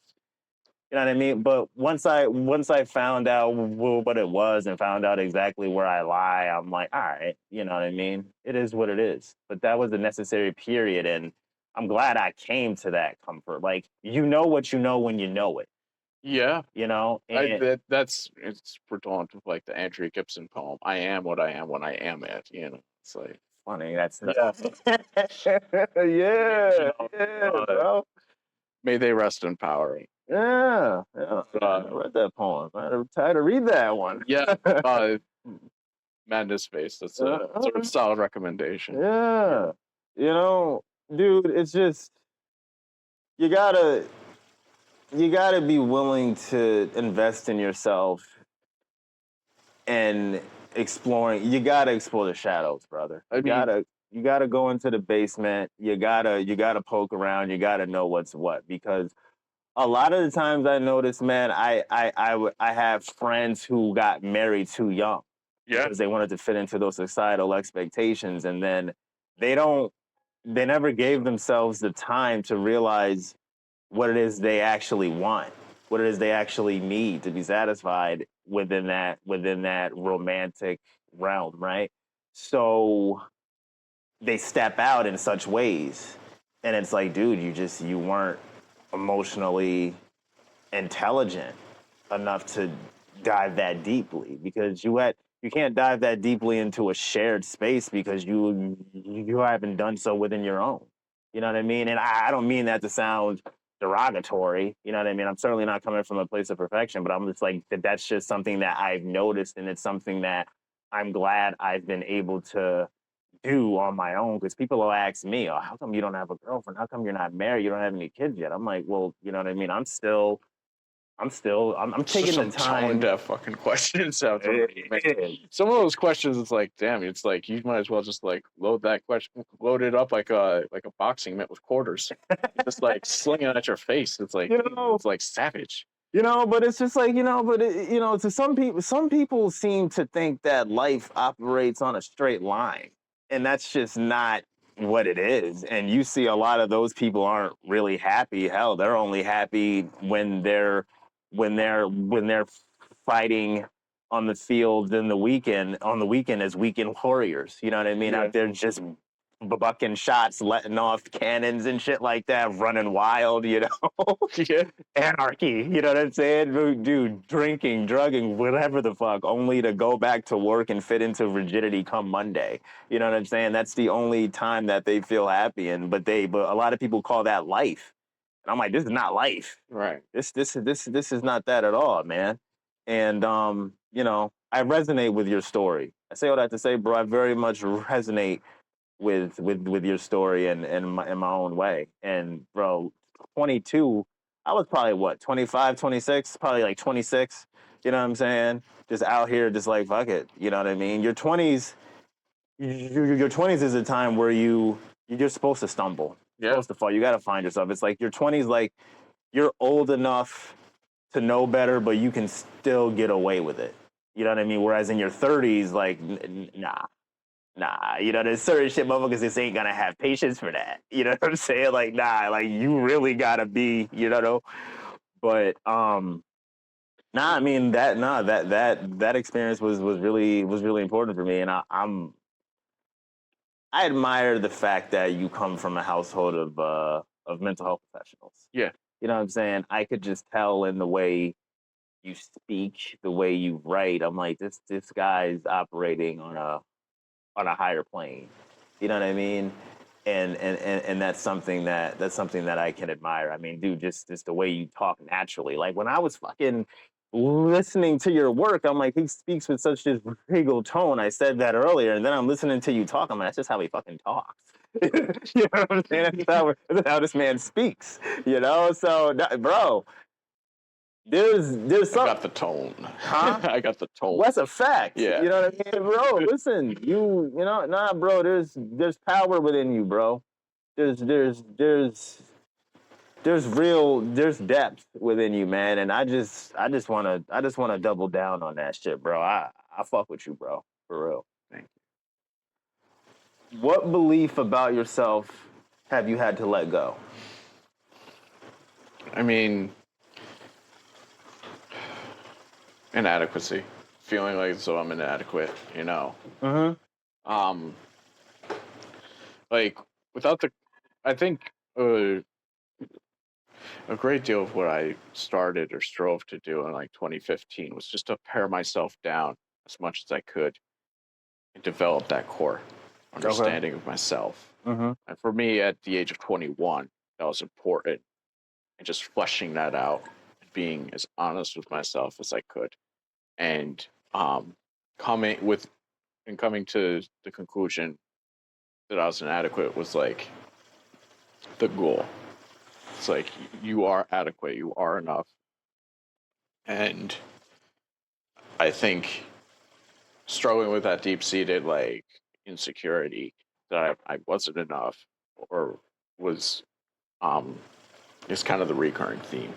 You know what I mean? But once I found out what it was and found out exactly where I lie, I'm like, all right, you know what I mean? It is what it is. But that was a necessary period, and I'm glad I came to that comfort. Like you know what you know when you know it, Yeah. you know? And It's redundant with like the Andrew Gibson poem. I am what I am when I am it. It's like funny, that's yeah. Yeah, yeah, uh, bro. may they rest in power. Yeah, yeah. Uh, I read that poem. I had to read that one. yeah. Madness Face. That's a solid recommendation. Yeah. You know, dude, it's just you gotta you gotta be willing to invest in yourself and exploring. You gotta explore the shadows, brother. I mean, You gotta go into the basement. You gotta poke around. You gotta know what's what because a lot of the times I notice, man, I have friends who got married too young yeah, because they wanted to fit into those societal expectations, and then they don't, they never gave themselves the time to realize what it is they actually want, what it is they actually need to be satisfied within that romantic realm, right? So they step out in such ways, and it's like, dude, you weren't emotionally intelligent enough to dive that deeply because you can't dive that deeply into a shared space because you haven't done so within your own. You know what I mean? And I don't mean that to sound derogatory. You know what I mean? I'm certainly not coming from a place of perfection, but I'm just like that's just something that I've noticed, and it's something that I'm glad I've been able to do on my own because people will ask me, "Oh, how come you don't have a girlfriend? How come you're not married? You don't have any kids yet?" I'm like, "Well, you know what I mean? I'm it's just taking the some tone time." deaf fucking questions out there. Eh, Some of those questions, it's like, damn, it's like you might as well just like load it up like a boxing mitt with quarters, just like sling it at your face. It's like, you know, it's like savage. but it's just like, to some people seem to think that life operates on a straight line, and that's just not what it is. And you see a lot of those people aren't really happy. Hell, they're only happy when they're fighting on the field on the weekend as weekend warriors. You know what I mean? Yeah. Out there just bucking shots, letting off cannons and shit like that, running wild, you know? Yeah. Anarchy, you know what I'm saying? Dude, drinking, drugging, whatever the fuck, only to go back to work and fit into rigidity come Monday. You know what I'm saying? That's the only time that they feel happy, but a lot of people call that life. And I'm like, this is not life. Right. This is not that at all, man. And you know, I resonate with your story. I say all that to say, bro, I very much resonate with your story and in my own way. And bro, 22, I was probably what, 25, 26, probably like 26. You know what I'm saying? Just out here, just like fuck it. You know what I mean? Your 20s, your 20s is a time where you're supposed to stumble, supposed to fall. You got to find yourself. It's like your 20s, like you're old enough to know better, but you can still get away with it. You know what I mean? Whereas in your 30s, like, nah, you know, there's certain shit motherfuckers just ain't gonna have patience for that. You know what I'm saying? Like, nah, like you really gotta be, you know. But nah, I mean that experience was really important for me, and I admire the fact that you come from a household of mental health professionals. Yeah. You know what I'm saying? I could just tell in the way you speak, the way you write. I'm like, this guy's operating on a higher plane. You know what I mean? And that's something that I can admire. I mean, dude, just the way you talk naturally. Like when I was fucking listening to your work, I'm like, he speaks with such this regal tone. I said that earlier, and then I'm listening to you talk. I'm like, that's just how he fucking talks. You know what I'm saying? That's how this man speaks. You know, so bro, there's I some. got the tone. Huh? I got the tone. That's a fact. Yeah. You know what I mean, bro? Listen, you know, nah, bro. There's power within you, bro. There's there's depth within you, man. And I just wanna double down on that shit, bro. I fuck with you, bro, for real. Thank What belief about yourself have you had to let go? I mean, inadequacy. Feeling like so I'm inadequate, you know. Mm-hmm. Like without the, I think a great deal of what I started or strove to do in like 2015 was just to pare myself down as much as I could and develop that core understanding of myself. Mm-hmm. And for me, at the age of 21, that was important. And just fleshing that out, and being as honest with myself as I could, and coming to the conclusion that I was inadequate was like the goal. It's like you are adequate, you are enough, and I think struggling with that deep-seated like insecurity that I wasn't enough or was is kind of the recurring theme.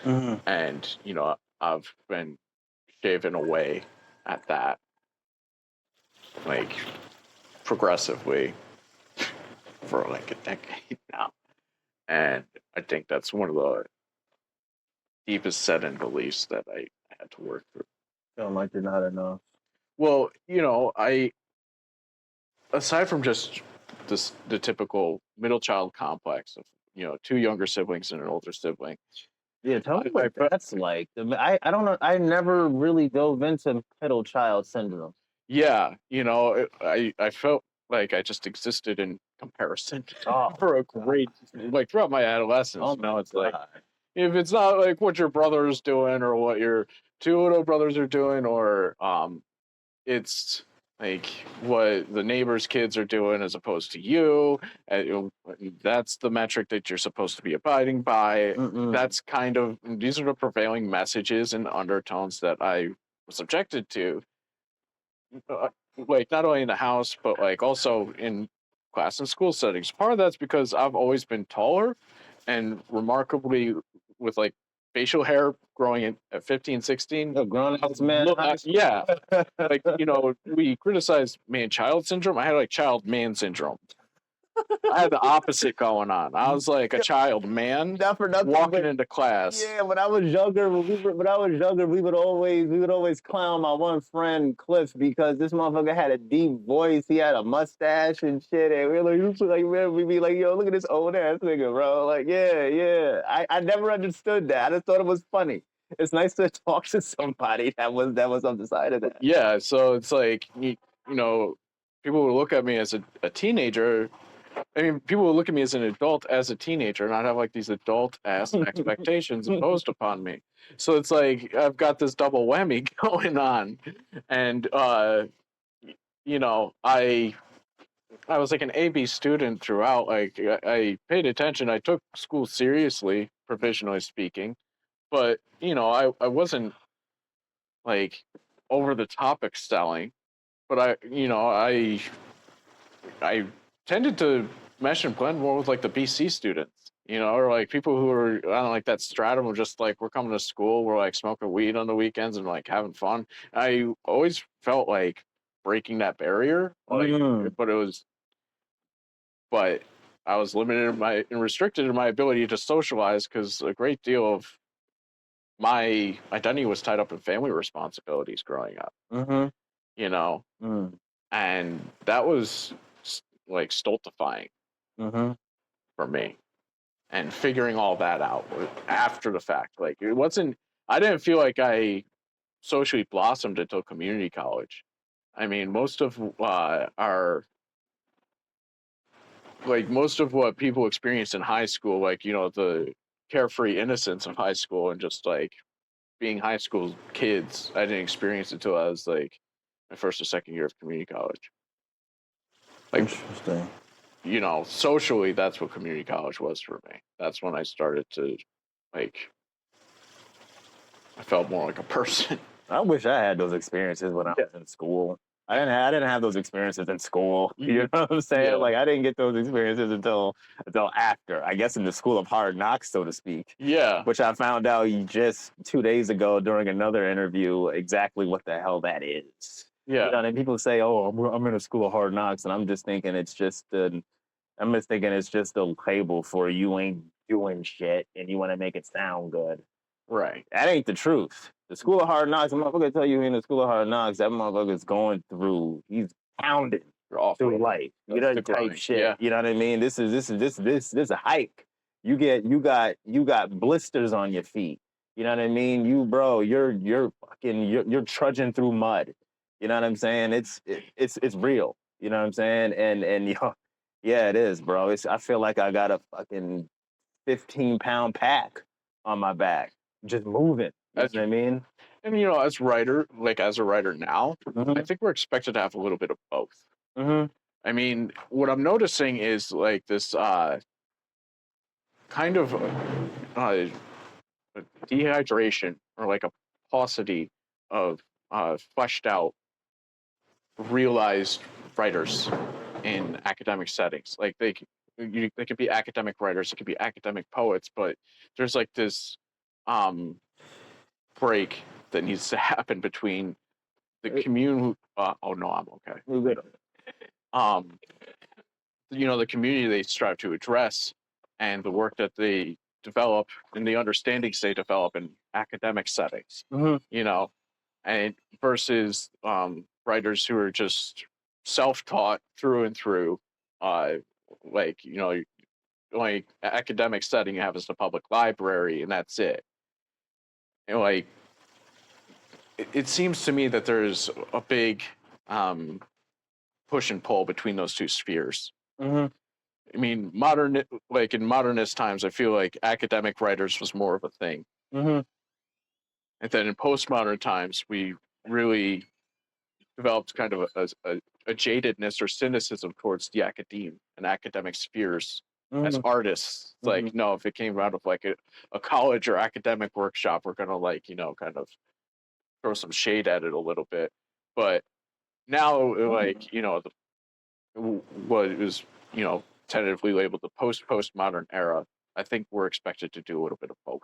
Mm-hmm. And you know, I've been shaving away at that like progressively for like a decade now. And I think that's one of the deepest set in beliefs that I had to work through. Feeling like you're not enough. Well, you know, aside from just the typical middle child complex of, you know, two younger siblings and an older sibling. Yeah, tell me what that's like. I don't know. I never really dove into middle child syndrome. Yeah, you know, I felt like I just existed in comparison for a great, like throughout my adolescence. Oh, you know, it's like, if it's not like what your brother is doing or what your two little brothers are doing, or it's like what the neighbor's kids are doing as opposed to you. That's the metric that you're supposed to be abiding by. That's kind of, these are the prevailing messages and undertones that I was subjected to, like not only in the house, but like also in class and school settings. Part of that's because I've always been taller and remarkably with like facial hair growing at 15, 16. A grown-ass man. Yeah. Like, you know, we criticize man-child syndrome. I had like child-man syndrome. I had the opposite going on. I was like a child man Not for nothing, walking but into class. yeah, when I was younger, we would always clown my one friend Cliff because this motherfucker had a deep voice. He had a mustache and shit, and we were like, man, we'd be like, yo, look at this old ass nigga, bro. Like, yeah. I never understood that. I just thought it was funny. It's nice to talk to somebody that was on the side of that. Yeah, so it's like you know, people would look at me as a teenager. I mean, people would look at me as an adult as a teenager, and I'd have like these adult ass expectations imposed upon me. So it's like I've got this double whammy going on, and you know, I was like an AB student throughout. Like I paid attention. I took school seriously, professionally speaking, but you know, I wasn't like over the top excelling. But I tended to mesh and blend more with like the BC students, you know, or like people who are I don't know, like that stratum of just like we're coming to school, we're like smoking weed on the weekends and like having fun. I always felt like breaking that barrier, like, but it was, but I was limited in my and restricted in my ability to socialize because a great deal of my identity was tied up in family responsibilities growing up, you know, and that was like stultifying for me. And figuring all that out after the fact, like it wasn't. I didn't feel like I socially blossomed until community college. I mean, most of what people experience in high school, like you know the carefree innocence of high school and just like being high school kids, I didn't experience it until I was like my first or second year of community college. Like, interesting. You know, socially, that's what community college was for me. That's when I started to, like, I felt more like a person. I wish I had those experiences when I was in school. I didn't have those experiences in school. You know what I'm saying? Yeah. Like I didn't get those experiences until after. I guess in the school of hard knocks, so to speak. Yeah. Which I found out just 2 days ago during another interview exactly what the hell that is. Yeah. You know, and people say, "Oh, I'm in a school of hard knocks," and I'm just thinking it's just a label for you ain't doing shit and you want to make it sound good. Right. That ain't the truth. The school of hard knocks, a motherfucker tell you in the school of hard knocks, that motherfucker's going through, he's pounding through life. You know, type shit. Yeah. You know what I mean? This is a hike. You got blisters on your feet. You know what I mean? You're trudging through mud. You know what I'm saying? It's real. You know what I'm saying? And yeah, it is, bro. I feel like I got a fucking 15-pound pack on my back, just moving. You know what I mean? And you know, as a writer now, I think we're expected to have a little bit of both. I mean, what I'm noticing is like this kind of dehydration or like a paucity of fleshed out, realized writers in academic settings. Like they could be academic writers, it could be academic poets, but there's like this break that needs to happen between the community. Oh no, I'm okay. We're good. You know, the community they strive to address and the work that they develop and the understandings they develop in academic settings. You know, and versus writers who are just self-taught through and through, like you know, like academic setting you have is the public library and that's it. And like it seems to me that there's a big push and pull between those two spheres. I mean, in modernist times, I feel like academic writers was more of a thing. And then in postmodern times, we really developed kind of a jadedness or cynicism towards the academe and academic spheres as artists. It's like, no, if it came out of like a college or academic workshop, we're going to like, you know, kind of throw some shade at it a little bit. But now, like, you know, what is, you know, tentatively labeled the postmodern era, I think we're expected to do a little bit of both.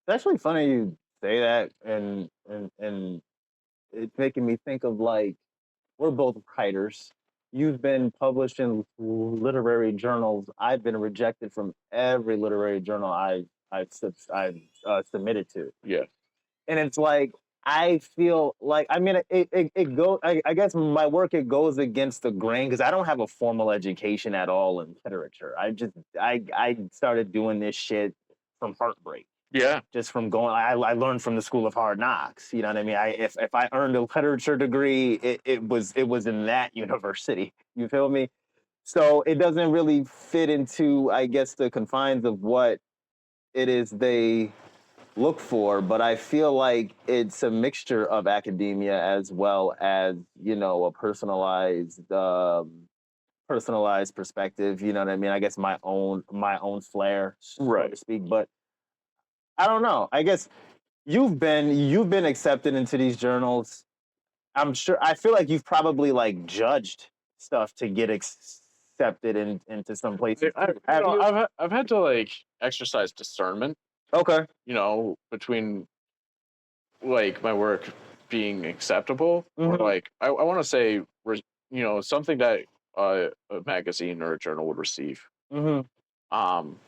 It's actually funny you say that, and it's making me think of like we're both writers. you've been published in literary journals. I've been rejected from every literary journal I've submitted to. Yeah. And it's like I feel like I mean it go I guess my work it goes against the grain because I don't have a formal education at all in literature. I started doing this shit from heartbreak. Yeah. Just from going I learned from the school of hard knocks. You know what I mean? If I earned a literature degree, it was in that university. You feel me? So it doesn't really fit into I guess the confines of what it is they look for, but I feel like it's a mixture of academia as well as a personalized perspective. You know what I mean? I guess my own flair, so to speak. But I don't know. I guess you've been accepted into these journals. I'm sure. I feel like you've probably like judged stuff to get accepted into some places. I've had to like exercise discernment, Okay. between like my work being acceptable or like I want to say something that a magazine or a journal would receive. Mm-hmm. Um,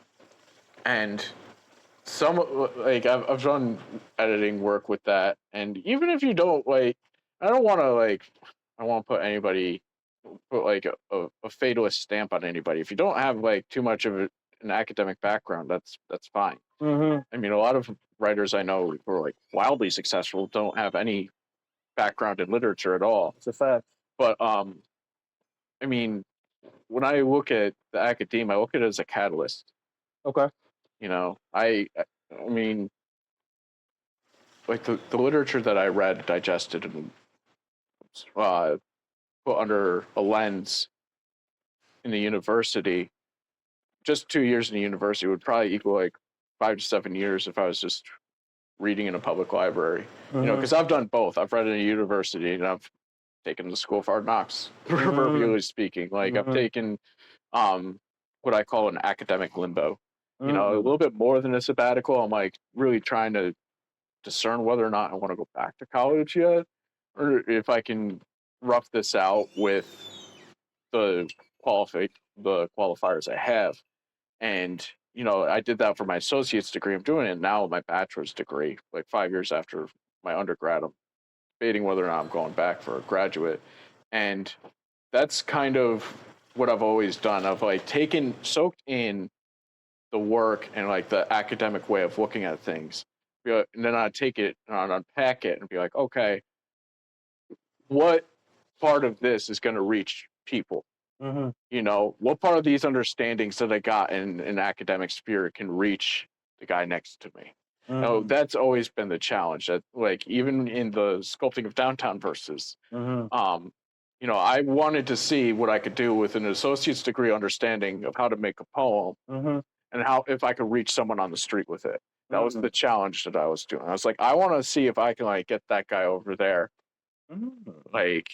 and some like I've done editing work with that, and even if you don't like, I don't want to like, I won't put anybody put like a fatalist stamp on anybody. If you don't have like too much of an academic background, that's fine. Mm-hmm. I mean, a lot of writers I know who are like wildly successful don't have any background in literature at all. It's a fact. But I mean, when I look at the academia, I look at it as a catalyst. Okay. I mean, like the literature that I read, digested, and put under a lens in the university, just 2 years in the university would probably equal like 5 to 7 years if I was just reading in a public library. Because I've done both. I've read in a university and I've taken the school of hard knocks, proverbially speaking. Like I've taken what I call an academic limbo. A little bit more than a sabbatical. I'm like really trying to discern whether or not I want to go back to college yet, or if I can rough this out with the the qualifiers I have. And I did that for my associate's degree. I'm doing it now with my bachelor's degree, like 5 years after my undergrad. I'm debating whether or not I'm going back for a graduate. And that's kind of what I've always done. I've like soaked in the work and like the academic way of looking at things. And then I take it and I'd unpack it and be like, okay, what part of this is going to reach people? What part of these understandings that I got in an academic sphere can reach the guy next to me? That's always been the challenge. That like even in the sculpting of downtown verses, I wanted to see what I could do with an associate's degree understanding of how to make a poem and how if I could reach someone on the street with it. That was the challenge that I was doing. I was like, I want to see if I can like get that guy over there, like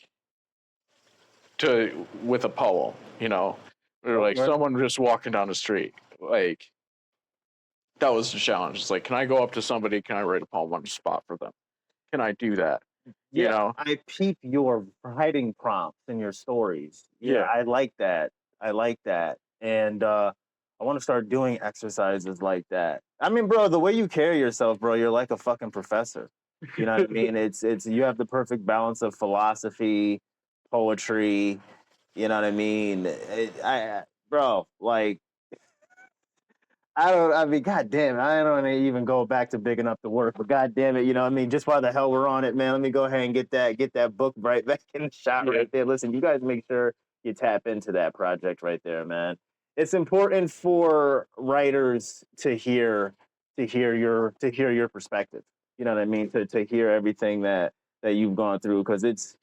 with a poem, or like someone just walking down the street. Like that was the challenge. It's like, can I go up to somebody? Can I write a poem on the spot for them? Can I do that? I peep your writing prompts in your stories. I like that. And I want to start doing exercises like that. I mean, bro, the way you carry yourself, bro, you're like a fucking professor. You know what I mean? It's you have the perfect balance of philosophy, poetry. You know what I mean? Bro, like I mean, god damn it, I don't even go back to bigging up the work, but god damn it, you know what I mean? Just while the hell we're on it, man, let me go ahead and get that book right back in the shot right there. Listen, you guys make sure you tap into that project right there, man. It's important for writers to hear your perspective. You know what I mean? To hear everything that you've gone through, because it's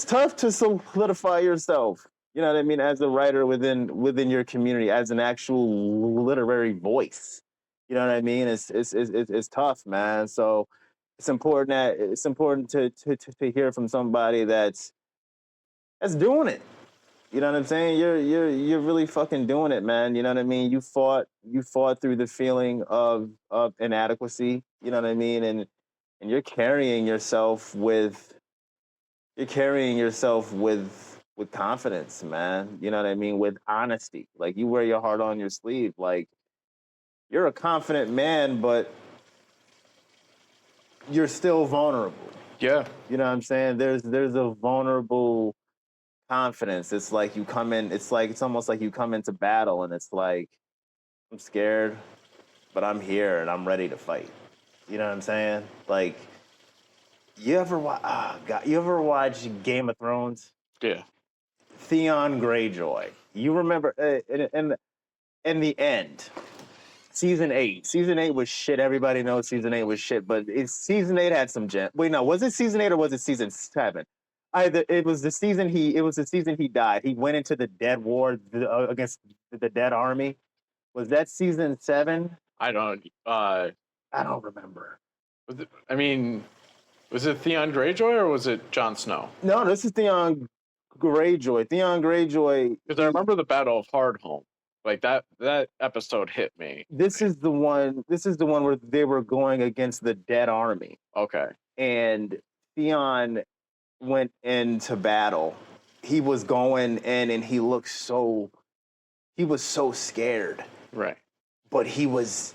tough to solidify yourself. You know what I mean? As a writer within your community, as an actual literary voice. You know what I mean? It's tough, man. So it's important to hear from somebody that's doing it. You know what I'm saying? You're really fucking doing it, man. You know what I mean? You fought through the feeling of inadequacy. You know what I mean? And you're carrying yourself with with confidence, man. You know what I mean? With honesty. Like, you wear your heart on your sleeve. Like, you're a confident man, but you're still vulnerable. Yeah. You know what I'm saying? There's a vulnerable confidence. It's like you come in, it's almost like you come into battle and it's like, I'm scared, but I'm here and I'm ready to fight. You know what I'm saying? Like, you ever watch Game of Thrones? Yeah. Theon Greyjoy. You remember in the end, season 8. Season 8 was shit. Everybody knows season 8 was shit, but season 8 had some gem. Wait, no, was it season 8 or was it season 7? Either it was the season he died. He went into the dead war against the dead army. Was that season 7? I don't remember. Was it Theon Greyjoy or was it Jon Snow? No, this is Theon Greyjoy. Theon Greyjoy. Because I remember the Battle of Hardhome. Like that episode hit me. This is the one where they were going against the dead army. Okay. And Theon went into battle. He was going in and he was so scared. Right. But he was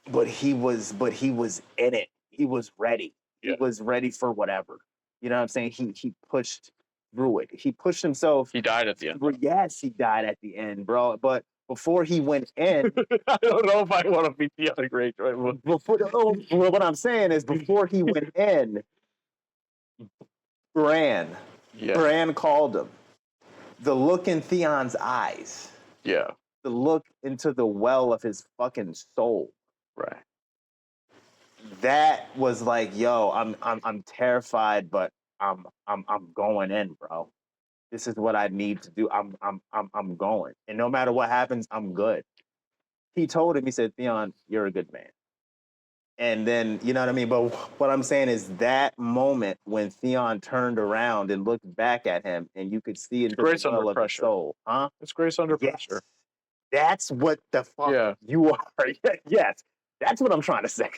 in it. He was ready. Yeah. He was ready for whatever. You know what I'm saying? He pushed through it. He pushed himself. He died at the end. Yes, he died at the end, bro. But before he went in, I don't know if I want to be Theon Greyjoy. What I'm saying is, before he went in, Bran called him. The look in Theon's eyes. Yeah. The look into the well of his fucking soul. Right. That was like, yo, I'm terrified, but I'm going in, bro. This is what I need to do. I'm going. And no matter what happens, I'm good. He told him, he said, Theon, you're a good man. And then, you know what I mean? But what I'm saying is that moment when Theon turned around and looked back at him and you could see into the well of his soul. Huh? It's grace under pressure. That's what the fuck you are. Yes. That's what I'm trying to say.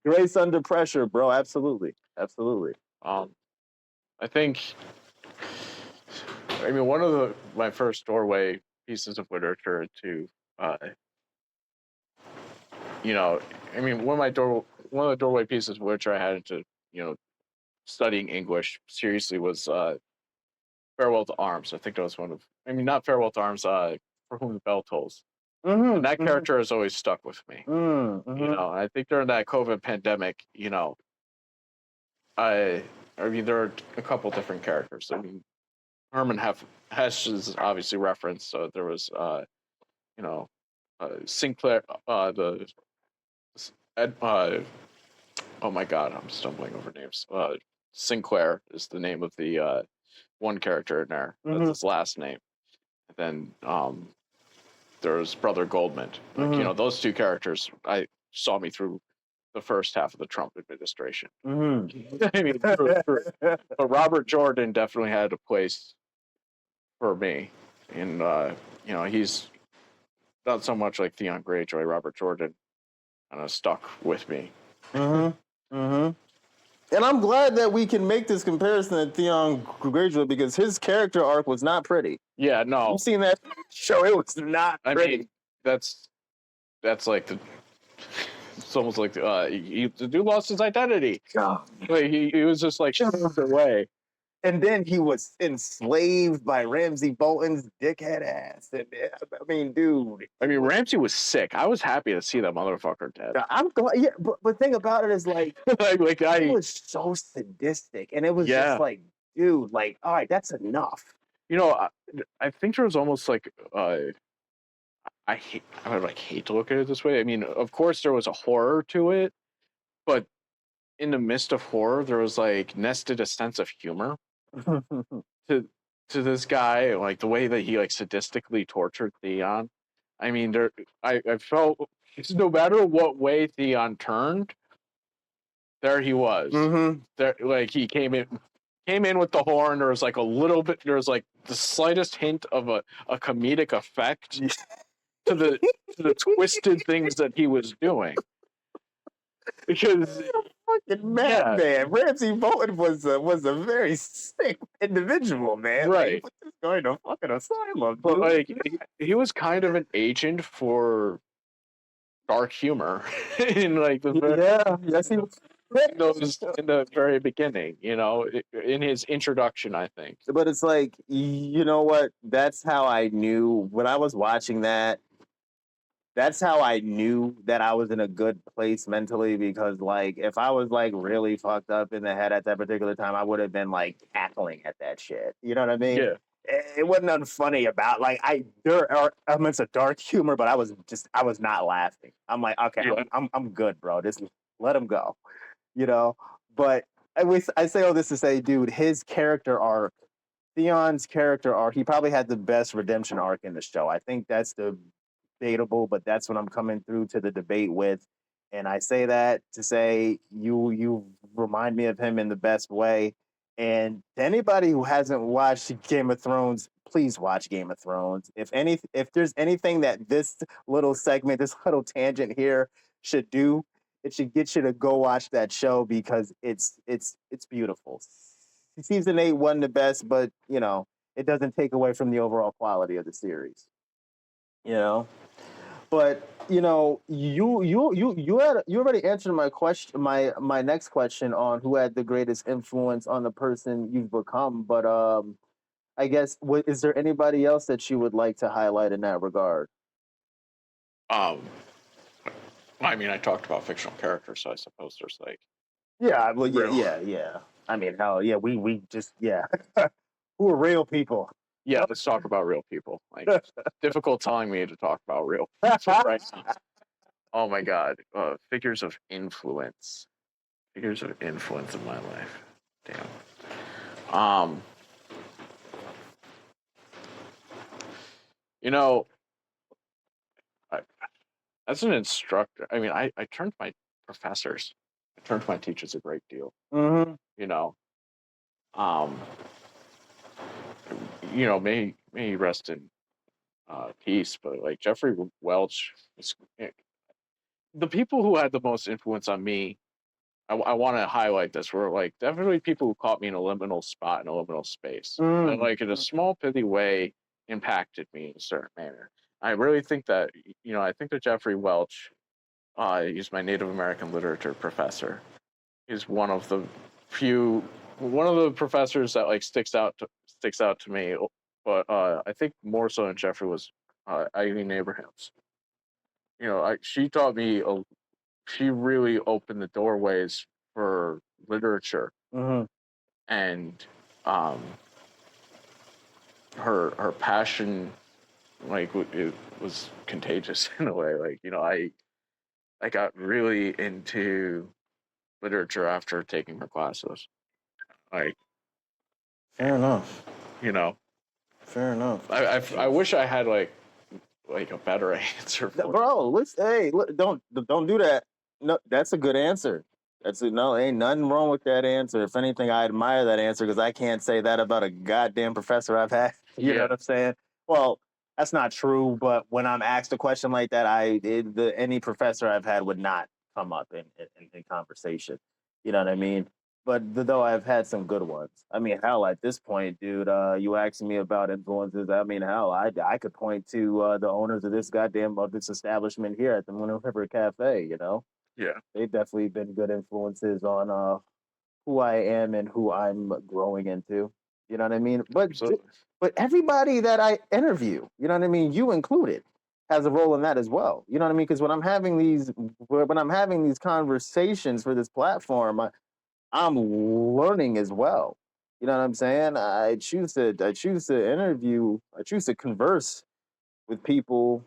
Grace under pressure, bro. Absolutely. Absolutely. I think, one of my first doorway pieces of literature to, one of the doorway pieces of literature I had into, studying English seriously was Farewell to Arms. I think that was not Farewell to Arms, For Whom the Bell Tolls. Mm-hmm, and that character has always stuck with me. Mm-hmm. I think during that COVID pandemic, there are a couple different characters. Herman Hesse is obviously referenced. So there was, Sinclair, oh my God, I'm stumbling over names. Sinclair is the name of the one character in there. That's his last name. And then there's Brother Goldman. Those two characters saw me through the first half of the Trump administration. But Robert Jordan definitely had a place for me. And, he's not so much like Theon Greyjoy. Robert Jordan kind of stuck with me. And I'm glad that we can make this comparison to Theon Greyjoy because his character arc was not pretty. Yeah, no. You've seen that show? It was not pretty. That's like it's almost like the dude lost his identity. God. Like he was just like shoved away. And then he was enslaved by Ramsay Bolton's dickhead ass. And, dude. Ramsay was sick. I was happy to see that motherfucker dead. I'm glad. Yeah, but the thing about it is he was so sadistic, and it was just like, dude, like, all right, that's enough. I think there was almost like I would hate to look at it this way. Of course there was a horror to it, but in the midst of horror, there was nested a sense of humor to this guy, like the way that he sadistically tortured Theon. I felt no matter what way Theon turned, there he was. There, he came in with the horn. There was there was the slightest hint of a comedic effect to the twisted things that he was doing. Because fucking madman. Ramsay Bolton was a very sick individual, man. Right. What the going to fucking asylum. But Dude. like, he was kind of an agent for dark humor in like Yes, he was. in the very beginning, in his introduction, I think. But it's like, you know what? That's how I knew when I was watching that. That's how I knew that I was in a good place mentally, because like if I was like really fucked up in the head at that particular time, I would have been like cackling at that shit. You know what I mean? Yeah. It wasn't nothing funny about like there are elements of dark humor, but I was not laughing. I'm like, okay, Yeah. I'm good, bro. Just let him go. You know? But I say all this to say, dude, his character arc, Theon's character arc, he probably had the best redemption arc in the show. I think that's debatable, but that's what I'm coming through to the debate with. And I say that to say you remind me of him in the best way. And to anybody who hasn't watched Game of Thrones, please watch Game of Thrones. If there's anything that this little segment, this little tangent here should do, it should get you to go watch that show, because it's beautiful. Season 8 wasn't the best, but it doesn't take away from the overall quality of the series. But you already answered my question, my next question on who had the greatest influence on the person you've become. But I guess is there anybody else that you would like to highlight in that regard? I mean, I talked about fictional characters, so I suppose there's like, Yeah, well, real. yeah. I mean, hell, yeah, we just, yeah. Who are real people? Yeah, let's talk about real people. Like, difficult telling me to talk about real people right now. Oh my God, figures of influence. Figures of influence in my life. Damn. You know, I, as an instructor, I mean, I turned to my professors, I turned to my teachers a great deal. Mm-hmm. Um, may he rest in peace. But like Jeffrey Welch, the people who had the most influence on me, I want to highlight this. Were like definitely people who caught me in a liminal spot, in a liminal space, and like in a small pithy way impacted me in a certain manner. I really think that I think that Jeffrey Welch, he's my Native American literature professor. He's one of the professors that like sticks out to me. But I think more so than Jeffrey was Eileen Abrahams. She taught me she really opened the doorways for literature, and um, her passion, like it was contagious in a way. Like I got really into literature after taking her classes. Like, Fair enough. Fair enough. I wish I had like a better answer for bro. Look, don't do that. No, that's a good answer. No, ain't nothing wrong with that answer. If anything, I admire that answer, because I can't say that about a goddamn professor I've had. You know what I'm saying? Well, that's not true. But when I'm asked a question like that, any professor I've had would not come up in conversation. You know what I mean? But though I've had some good ones. I mean, hell, at this point, dude, you asking me about influences. I mean, hell, I could point to the owners of this establishment here at the Moon River Cafe. Yeah. They've definitely been good influences on who I am and who I'm growing into. You know what I mean? But everybody that I interview, you know what I mean, you included, has a role in that as well. You know what I mean? Because when I'm having these conversations for this platform, I'm learning as well. You know what I'm saying? I choose to interview, I choose to converse with people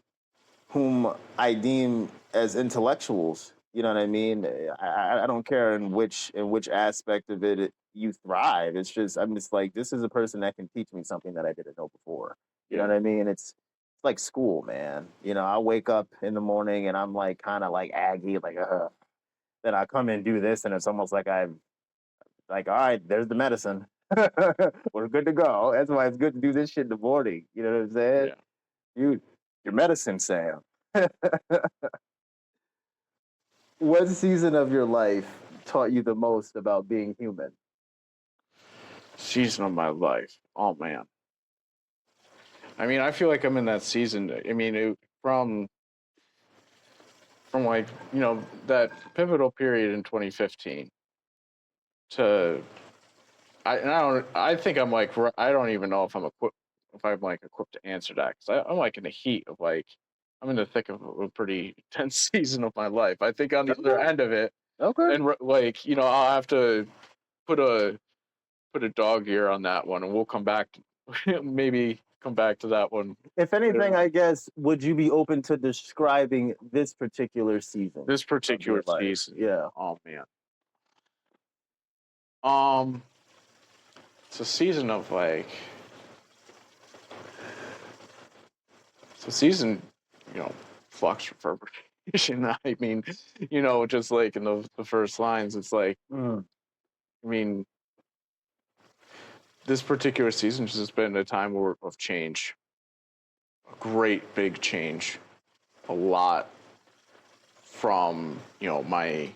whom I deem as intellectuals. You know what I mean? I don't care in which aspect of it you thrive. I'm just like, this is a person that can teach me something that I didn't know before. You know what I mean? It's like school, man. I wake up in the morning and I'm like kind of like aggy, like then I come and do this, and it's almost like I've like, all right, there's the medicine. We're good to go. That's why it's good to do this shit in the morning. You know what I'm saying? Yeah. Your medicine, Sam. What season of your life taught you the most about being human? Season of my life. Oh man. I mean, I feel like I'm in that season. I mean, from like, that pivotal period in 2015 to I think I'm like, I don't even know if I'm equipped to answer that, because I'm like in the heat of like, I'm in the thick of a pretty tense season of my life. I think on the other end of it, Okay. and like, I'll have to put a dog ear on that one, and we'll come back maybe come back to that one. If anything, I guess, would you be open to describing this particular season? This particular season. Yeah. Oh man. It's a season of like. It's a season, flux reverberation. I mean, just like in the first lines, it's like, I mean, this particular season has just been a time of change, a great big change, a lot from my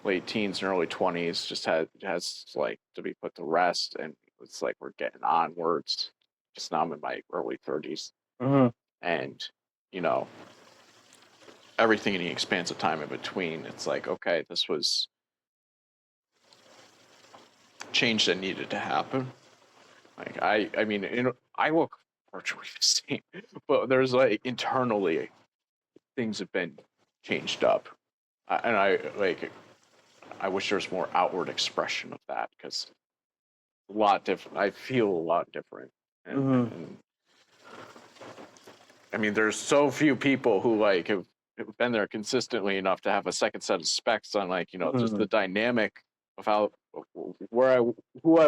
late teens and early 20s just has like to be put to rest, and it's like we're getting onwards. Just now I'm in my early 30s, and everything in the expanse of time in between. It's like, okay, this was change that needed to happen. Like I mean, I look virtually the same, but there's like internally things have been changed up, and I wish there was more outward expression of that, because a lot different. I feel a lot different, and I mean, there's so few people who like have been there consistently enough to have a second set of specs on, like, just the dynamic of who I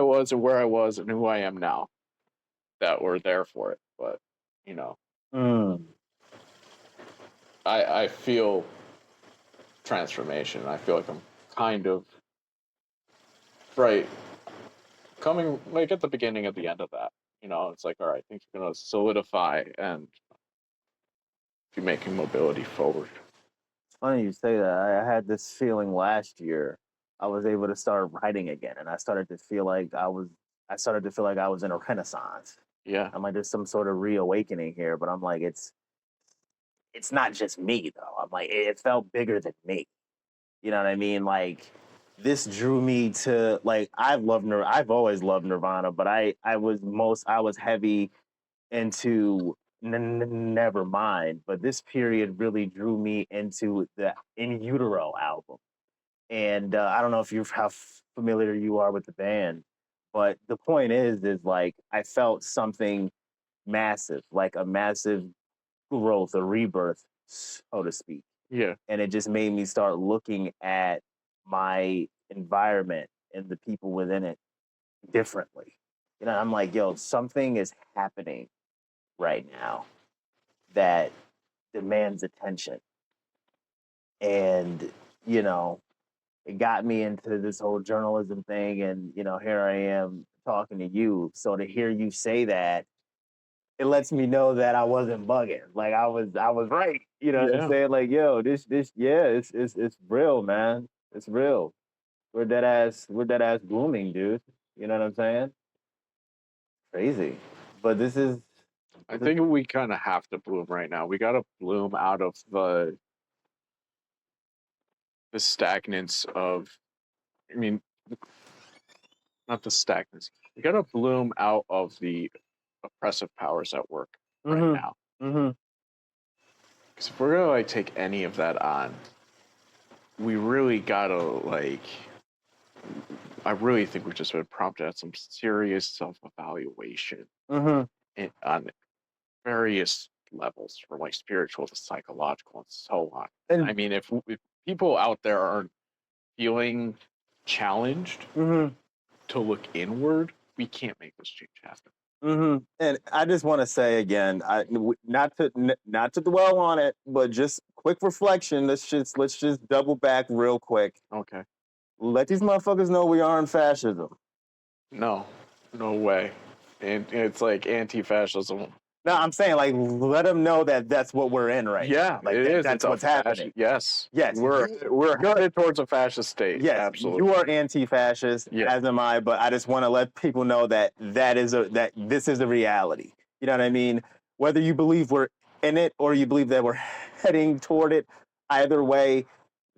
was and where I was and who I am now, that were there for it. But I feel transformation. I feel like I'm kind of coming like at the beginning of the end of that. It's like, all right, things are gonna solidify and be making mobility forward. It's funny you say that. I had this feeling last year. I was able to start writing again, and I started to feel like I was in a renaissance. Yeah. I'm like, there's some sort of reawakening here, but I'm like, it's not just me though. I'm like, it felt bigger than me. You know what I mean? Like, this drew me to, like, I've always loved Nirvana, but I was heavy into Nevermind, but this period really drew me into the In Utero album. And I don't know how familiar you are with the band, but the point is like, I felt something massive, like a massive growth, a rebirth, so to speak. Yeah. And it just made me start looking at my environment and the people within it differently. I'm like, yo, something is happening right now that demands attention. And, it got me into this whole journalism thing, and, here I am talking to you. So to hear you say that, it lets me know that I wasn't bugging. Like, I was right. You know what I'm saying? Like, yo, this, yeah, it's real, man. It's real. We're dead ass blooming, dude. You know what I'm saying? Crazy. But this is, I think we kind of have to bloom right now. We got to bloom out of the stagnance of, I mean, not the stagnance. We got to bloom out of the oppressive powers at work right now. Because if we're gonna like take any of that on, we really gotta like. I really think we've just been prompted at some serious self-evaluation on various levels, from like spiritual to psychological and so on. And I mean, if people out there aren't feeling challenged to look inward, we can't make this change happen. And I just want to say again, not to dwell on it, but just quick reflection. Let's just double back real quick. Okay. Let these motherfuckers know we aren't fascism. No way. And it's like anti-fascism. No, I'm saying, like, let them know that that's what we're in right now. Yeah, like, it is. That's what's happening. Yes. We're headed towards a fascist state. Yes, absolutely. You are anti-fascist, as am I. But I just want to let people know that this is a reality. You know what I mean? Whether you believe we're in it or you believe that we're heading toward it, either way,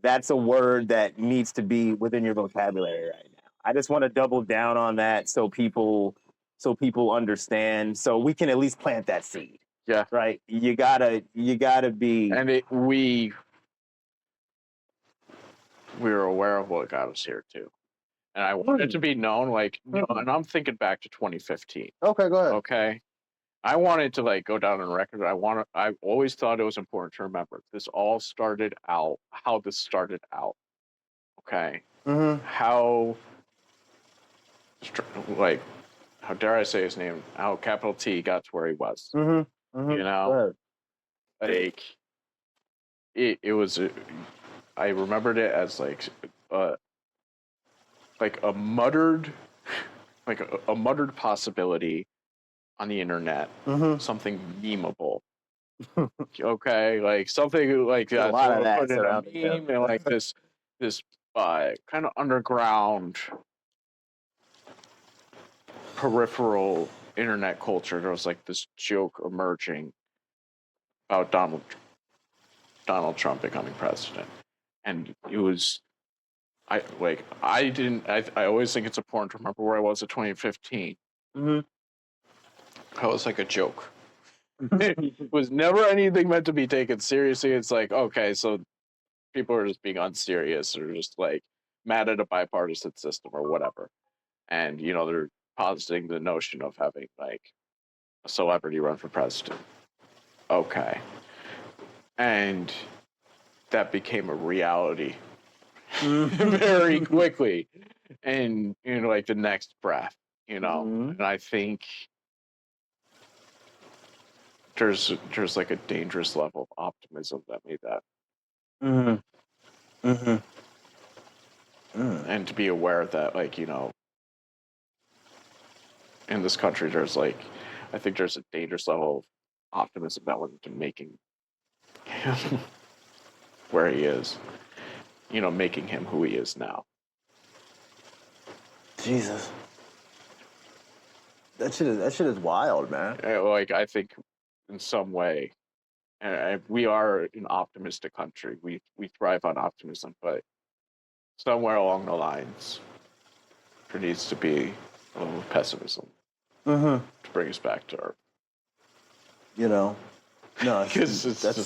that's a word that needs to be within your vocabulary right now. I just want to double down on that so people understand, so we can at least plant that seed. Yeah. Right? You gotta be. And we were aware of what got us here too. And I want it to be known, like, and I'm thinking back to 2015. Okay, go ahead. Okay. I wanted to like go down on record. I always thought it was important to remember this all started out, how this started out. Okay. How, like, how dare I say his name? How capital T got to where he was. You know, like it was. I remembered it as like a muttered, like a muttered possibility on the internet, something memeable. Okay, like something like that. A lot of that put in a meme and like this kind of underground peripheral internet culture. There was like this joke emerging about Donald Trump becoming president, and it was. I always think it's important to remember where I was in 2015. That was like a joke. It was never anything meant to be taken seriously. It's like, okay, so people are just being unserious or just like mad at a bipartisan system or whatever. And, you know, they're positing the notion of having like a celebrity run for president. Okay. And that became a reality very quickly. And, you know, like the next breath, you know, and I think there's like a dangerous level of optimism that made that. And to be aware that, like, you know, in this country, there's like, I think there's a dangerous level of optimism that went into making him where he is, you know, making him who he is now. Jesus. That shit is wild, man. Like, I think in some way, we are an optimistic country. We thrive on optimism, but somewhere along the lines, there needs to be a little pessimism to bring us back to Earth. You know, no, Because that's a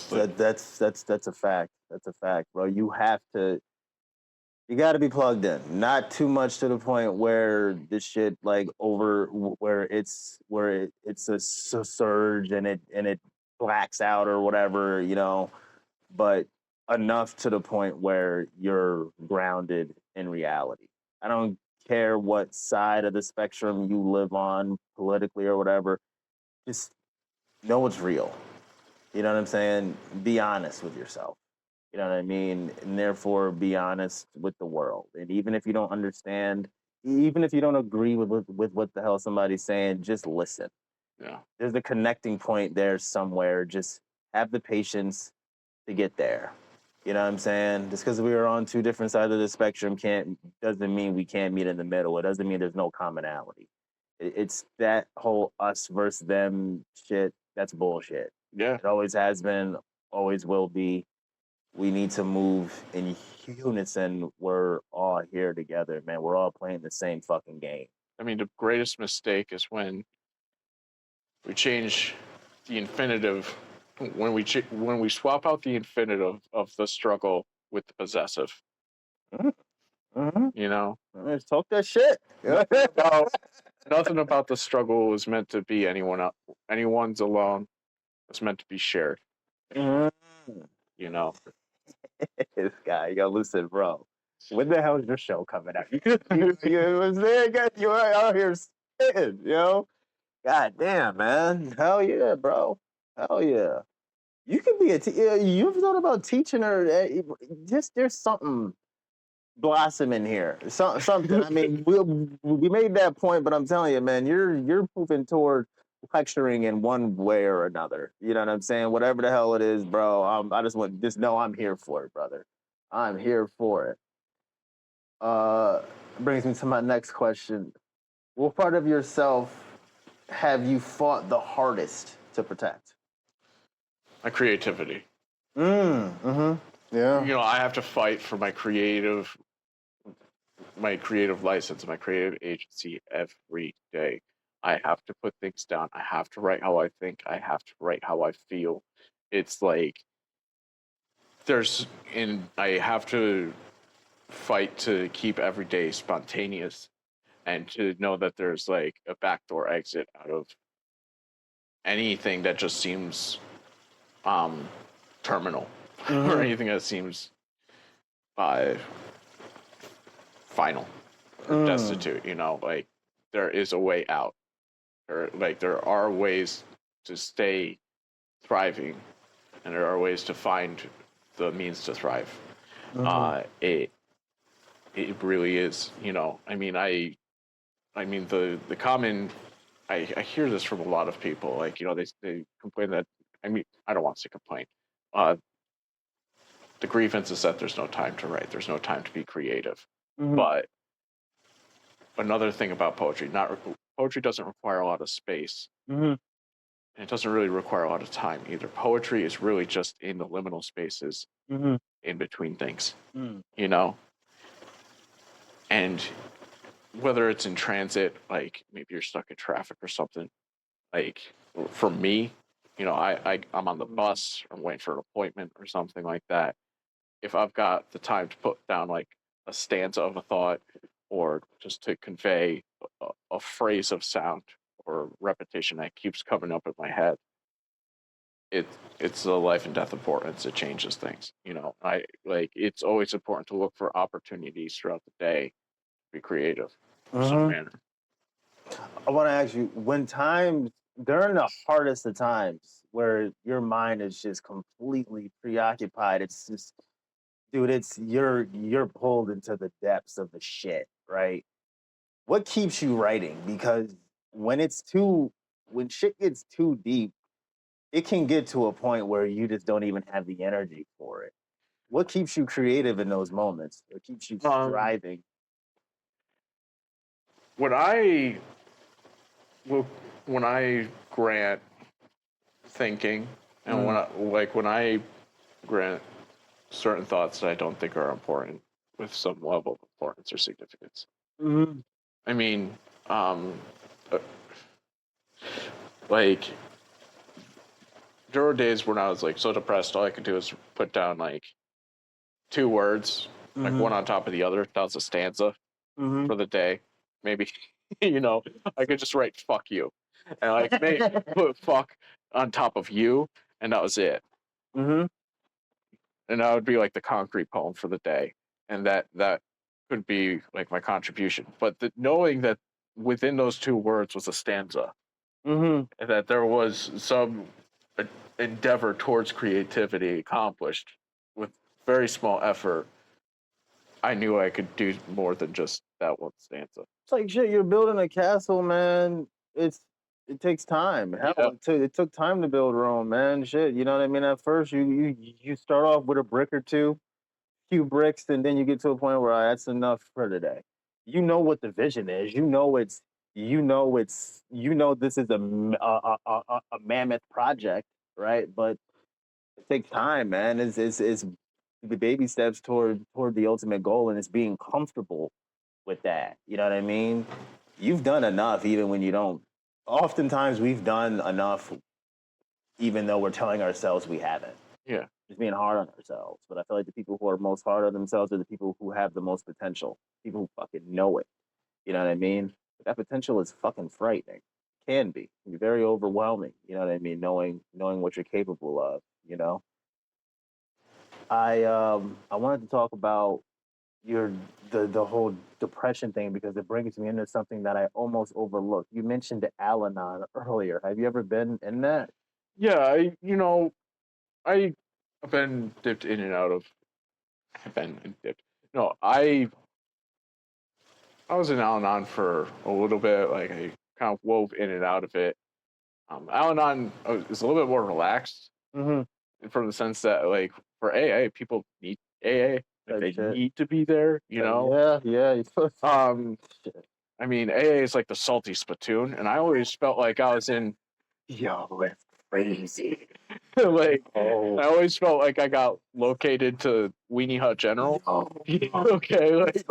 fact. That's a fact, bro. You got to be plugged in. Not too much to the point where this shit like where it's a surge and it blacks out or whatever, you know, but enough to the point where you're grounded in reality. I don't care what side of the spectrum you live on politically or whatever. Just know it's real. You know what I'm saying? Be honest with yourself. You know what I mean? And therefore, be honest with the world. And even if you don't understand, even if you don't agree with what the hell somebody's saying, just listen. Yeah. There's a connecting point there somewhere. Just have the patience to get there. You know what I'm saying? Just because we are on two different sides of the spectrum doesn't mean we can't meet in the middle. It doesn't mean there's no commonality. It's that whole us versus them shit. That's bullshit. Yeah. It always has been, always will be. We need to move in unison. We're all here together, man. We're all playing the same fucking game. I mean, the greatest mistake is when we change the infinitive, when we swap out the infinitive of the struggle with the possessive. You know? Let's talk that shit. Nothing about the struggle was meant to be anyone's alone. It's meant to be shared. You know? This guy, you gotta listen, bro. When the hell is your show coming out? You was there, guys. You are out here spitting, you know? God damn, man. Hell yeah, bro. Hell yeah. You could be you've thought about teaching or just there's something blossoming here. Something. I mean, we made that point, but I'm telling you, man, you're moving toward lecturing in one way or another. You know what I'm saying? Whatever the hell it is, bro. I just know I'm here for it, brother. I'm here for it. Brings me to my next question. What part of yourself have you fought the hardest to protect? My creativity. Mm-hmm. Yeah. You know, I have to fight for my creative license, my creative agency every day. I have to put things down. I have to write how I think. I have to write how I feel. It's like I have to fight to keep every day spontaneous and to know that there's like a backdoor exit out of anything that just seems um terminal or anything that seems uh final or destitute, you know, like there is a way out. Or like there are ways to stay thriving and there are ways to find the means to thrive. It really is, you know. I mean the common I hear this from a lot of people. Like, you know, they complain that I don't want to say complain. Uh the grievance is that there's no time to write, there's no time to be creative. But another thing about poetry doesn't require a lot of space. And it doesn't really require a lot of time either. Poetry is really just in the liminal spaces in between things, you know? And whether it's in transit, like maybe you're stuck in traffic or something, like for me, you know, I'm on the bus, or I'm waiting for an appointment or something like that. If I've got the time to put down like a stanza of a thought or just to convey a phrase of sound or repetition that keeps coming up in my head, it's the life and death importance. It changes things, you know. It's always important to look for opportunities throughout the day to be creative in some manner. I want to ask you, during the hardest of times where your mind is just completely preoccupied, it's just, dude, you're pulled into the depths of the shit, right? What keeps you writing? Because when shit gets too deep, it can get to a point where you just don't even have the energy for it. What keeps you creative in those moments? What keeps you striving? When I when I grant thinking and when I grant certain thoughts that I don't think are important with some level of importance or significance. I mean, uh, like there were days when I was like so depressed, all I could do is put down like two words, like one on top of the other. That was a stanza for the day. Maybe, you know, I could just write "fuck you," and like put "fuck" on top of "you," and that was it. And that would be like the concrete poem for the day, and that could be like my contribution. But knowing that within those two words was a stanza, and that there was some endeavor towards creativity accomplished with very small effort, I knew I could do more than just that one stanza. It's like shit. You're building a castle, man. It takes time. Hell, it took time to build Rome, man. Shit, you know what I mean. At first, you start off with a brick or two, few bricks, and then you get to a point where that's enough for today. You know what the vision is. You know this is a mammoth project, right? But it takes time, man. It's the baby steps toward the ultimate goal, and it's being comfortable with that. You know what I mean? You've done enough, even when you don't. Oftentimes, we've done enough, even though we're telling ourselves we haven't. Yeah. Just being hard on ourselves. But I feel like the people who are most hard on themselves are the people who have the most potential. People who fucking know it. You know what I mean? But that potential is fucking frightening. It can be. It can be very overwhelming. You know what I mean? Knowing what you're capable of. You know. I wanted to talk about the whole depression thing because it brings me into something that I almost overlooked. You mentioned Al-Anon earlier. Have you ever been in that? Yeah, I've been dipped in and out of. I've been dipped. No, I was in Al-Anon for a little bit. Like I kind of wove in and out of it. Al-Anon is a little bit more relaxed from the sense that like for AA, people need AA. Like they need to be there, you know. Yeah. Um, I mean, AA is like the salty spittoon, and I always felt like I was in. Yo, that's crazy. Like, I always felt like I got located to Weenie Hut General. Oh, Okay, like,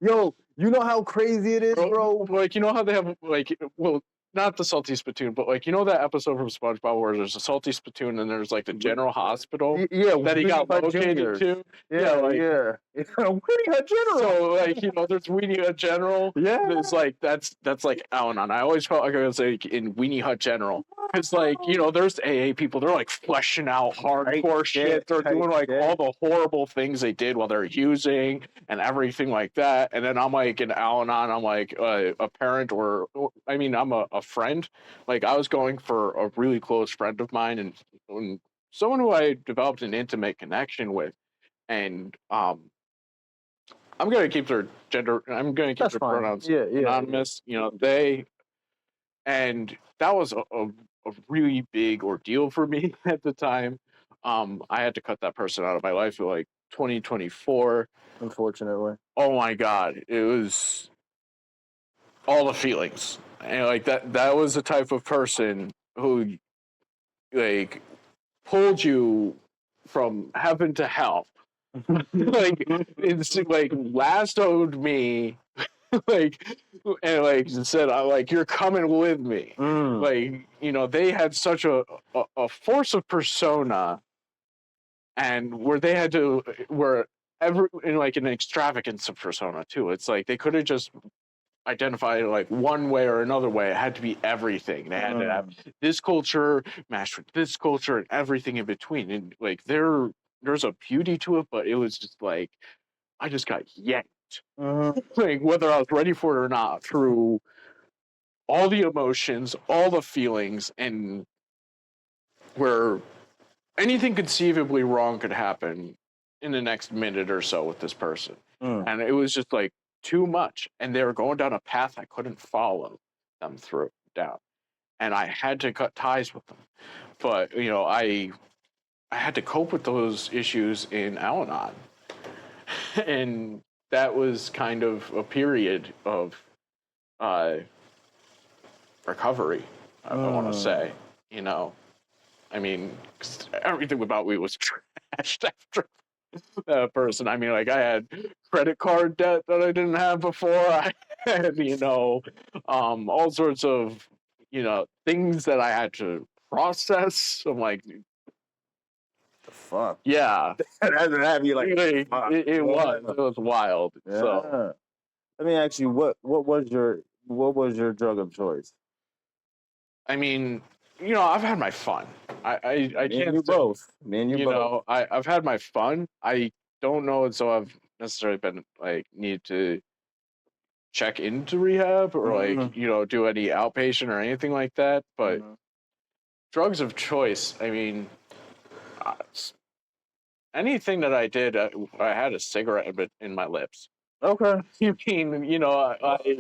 yo, you know how crazy it is, bro? like, you know how they have, like, well, not the salty spittoon, but like, you know that episode from SpongeBob where there's a salty spittoon and there's like the general hospital Yeah, that he got Weenie Hut located Junior. to? Yeah, like, yeah. Weenie Hut General. So like, you know, there's Weenie Hut General. Yeah. There's like that's like Al-Anon. I always felt like I was like in Weenie Hut General. It's like, you know, there's AA people, they're like fleshing out hardcore shit. They're doing like all the horrible things they did while they're using and everything like that. And then I'm like in Al-Anon, I'm like a parent or I mean, I'm a friend. Like I was going for a really close friend of mine and someone who I developed an intimate connection with. And I'm gonna keep their gender. I'm gonna keep their pronouns anonymous. You know, they, and that was a really big ordeal for me at the time. I had to cut that person out of my life in like 2024. Unfortunately. Oh my God, it was all the feelings, and like that was the type of person who like pulled you from heaven to hell. Like it's like last owed me like and like said I like you're coming with me. Like, you know, they had such a force of persona and where they had to where every in like an extravagance of persona too. It's like they could have just identified like one way or another way. It had to be everything. They had to have this culture matched with this culture and everything in between. And like there's a beauty to it, but it was just like I just got yanked. Like whether I was ready for it or not, through all the emotions, all the feelings, and where anything conceivably wrong could happen in the next minute or so with this person. And it was just like too much. And they were going down a path I couldn't follow them through down. And I had to cut ties with them. But, you know, I had to cope with those issues in Al-Anon. And that was kind of a period of recovery, I want to say. You know, I mean, 'cause everything about me was trashed after that person. I mean, like, I had credit card debt that I didn't have before. I had, you know, all sorts of, you know, things that I had to process. I'm like, The fuck? yeah. That doesn't have you like, it was wild. Yeah. So let me ask you, what was your drug of choice? I mean, you know, I've had my fun. I Me can't and you say, both. Me and you both. know, I've had my fun. I don't know as though I've necessarily been like need to check into rehab or like, you know, do any outpatient or anything like that. But drugs of choice, I mean, anything that I did, I had a cigarette in my lips. Okay. You mean, you know,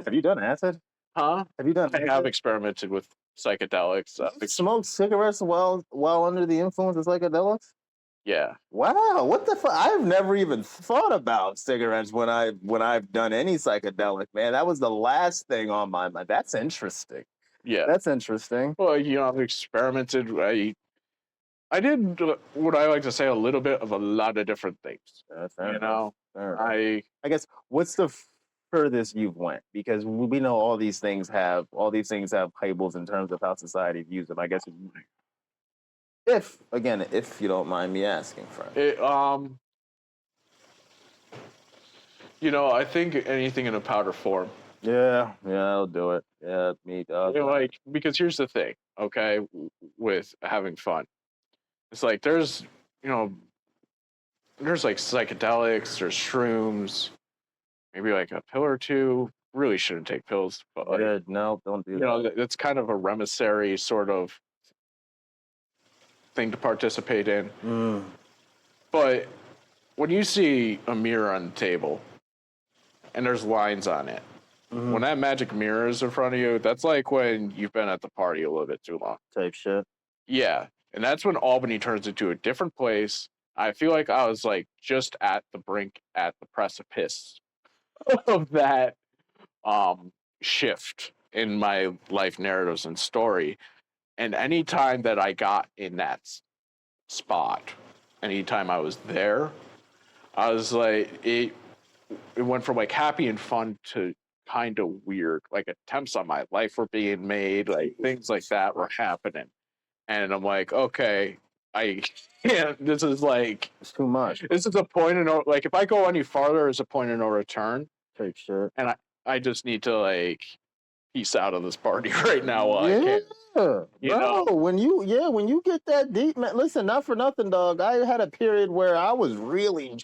Have you done acid? huh? Have you done I acid? have experimented with psychedelics. Smoke cigarettes while under the influence of psychedelics? Yeah. Wow, what the fuck? I've never even thought about cigarettes when I've done any psychedelic, man. That was the last thing on my mind. That's interesting. Yeah. That's interesting. Well, you know, I've experimented. I did what I like to say a little bit of a lot of different things. Fair you know, I guess what's the furthest you've went? Because we know all these things have labels in terms of how society views them. I guess if you don't mind me asking, friend. You know, I think anything in a powder form. Yeah, I'll do it. Yeah, me. You know, like, because here's the thing, okay, with having fun. It's like there's like psychedelics, there's shrooms, maybe like a pill or two. Really shouldn't take pills, but like, no, don't do that. You know, that's kind of a remissary sort of thing to participate in. But when you see a mirror on the table and there's lines on it, when that magic mirror is in front of you, that's like when you've been at the party a little bit too long. Type shit. Yeah. And that's when Albany turns into a different place. I feel like I was like just at the brink, at the precipice of that shift in my life narratives and story. And anytime that I got in that spot, anytime I was there, I was like, it went from like happy and fun to kind of weird. Like attempts on my life were being made, like things like that were happening. And I'm like, okay, I can't. This is like It's too much. This is a point of no. Like if I go any farther, it's a point of no return. Take shit. And I just need to like peace out of this party right now while I can. You bro, know? when you get that deep, man, listen, not for nothing, dog. I had a period where I was really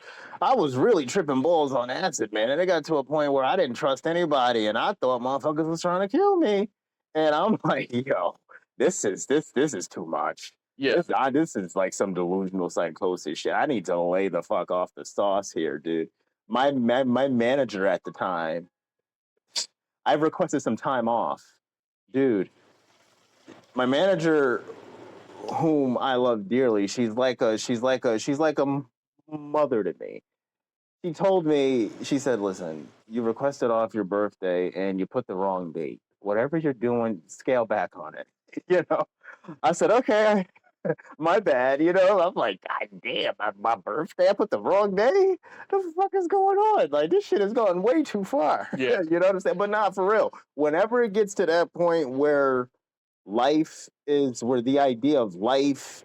tripping balls on acid, man. And it got to a point where I didn't trust anybody, and I thought motherfuckers was trying to kill me. And I'm like, yo, this is too much. Yeah. This is like some delusional psychosis shit. I need to lay the fuck off the sauce here, dude. My manager at the time, I requested some time off, dude. My manager, whom I love dearly, she's like a mother to me. She told me, she said, "Listen, you requested off your birthday and you put the wrong date. Whatever you're doing, scale back on it." You know, I said, "Okay, my bad." You know, I'm like, "God damn, my birthday, I put the wrong day. What the fuck is going on? Like this shit is going way too far." Yeah, you know what I'm saying? But not for real. Whenever it gets to that point where the idea of life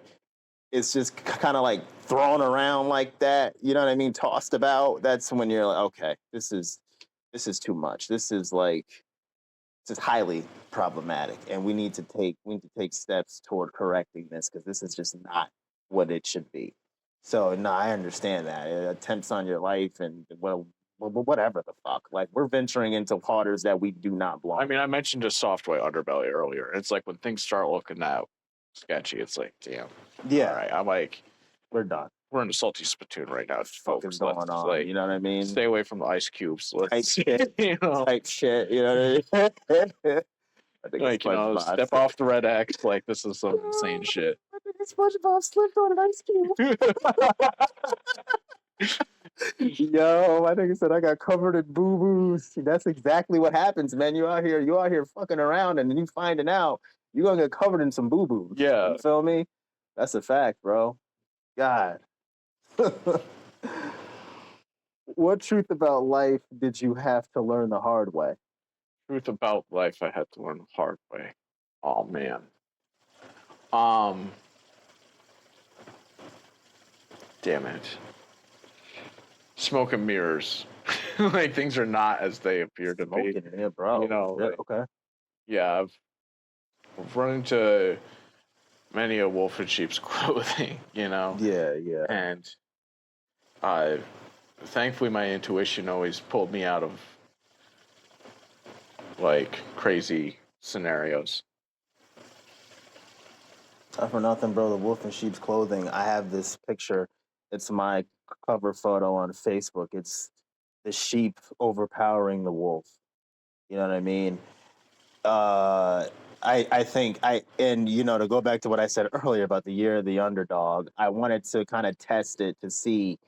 is just kind of like thrown around like that, you know what I mean, tossed about, that's when you're like, okay, this is too much. This is highly problematic, and we need to take steps toward correcting this, because this is just not what it should be. So no, I understand that. Attempts on your life and whatever the fuck. Like, we're venturing into waters that we do not belong. I mean, I mentioned a software underbelly earlier. It's like when things start looking out sketchy, it's like, damn. Yeah. All right, I'm like, we're done. We're in a salty spittoon right now. Focus going on. Like, you know what I mean? Stay away from the ice cubes. Type shit. You know? Type shit. You know what I mean? I think like, you know, step off the red X. Like, this is some insane shit. I think SpongeBob slipped on an ice cube. Yo, I think it said I got covered in boo-boos. That's exactly what happens, man. You out here fucking around, and then you finding out you're gonna get covered in some boo-boos. Yeah. You feel me? That's a fact, bro. God. What truth about life did you have to learn the hard way? Truth about life I had to learn the hard way. Oh man. Damn it. Smoke and mirrors. Like, things are not as they appear to be. Yeah, bro. You know, yeah, like, okay. Yeah, I've run into many a wolf in sheep's clothing, you know? Yeah, yeah. And thankfully my intuition always pulled me out of like crazy scenarios. Not for nothing, bro. The wolf in sheep's clothing. I have this picture. It's my cover photo on Facebook. It's the sheep overpowering the wolf. You know what I mean? I think and you know, to go back to what I said earlier about the year of the underdog, I wanted to kind of test it to see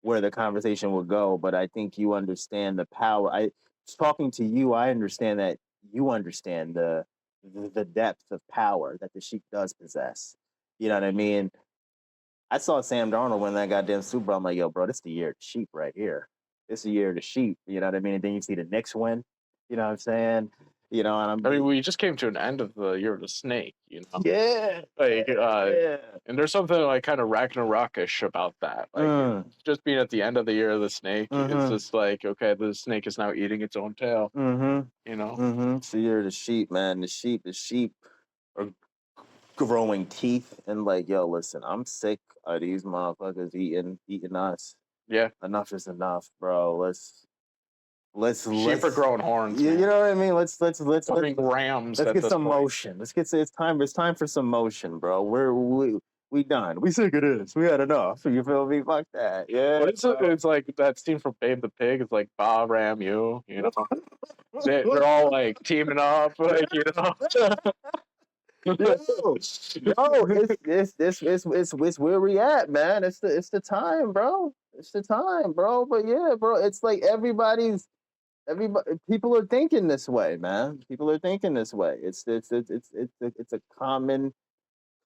where the conversation would go, but I think you understand the power. Talking to you, I understand that you understand the depth of power that the sheep does possess. You know what I mean? I saw Sam Darnold win that goddamn Super Bowl. I'm like, yo, bro, this is the year of the sheep right here. This is the year of the sheep. You know what I mean? And then you see the Knicks win. You know what I'm saying? You know, and I mean, we just came to an end of the year of the snake, you know? Yeah. Like, yeah. And there's something like kind of Ragnarokish about that. Like, just being at the end of the year of the snake, it's just like, okay, the snake is now eating its own tail. You know? It's the year of the sheep, man. The sheep are growing teeth and like, yo, listen, I'm sick of these motherfuckers eating us. Yeah. Enough is enough, bro. Sheep are growing horns. You know what I mean? Let's rams. Let's get some motion. It's time for some motion, bro. We done. We sick of this. We had enough. You feel me? Fuck that. Yeah. But it's like that scene from Babe the Pig. It's like Bah Ram you know. They're all like teaming up, like, you know. It's where we at, man. It's the time, bro. It's the time, bro. But yeah, bro, it's like everybody's Everybody, people are thinking this way, man. People are thinking this way. It's a common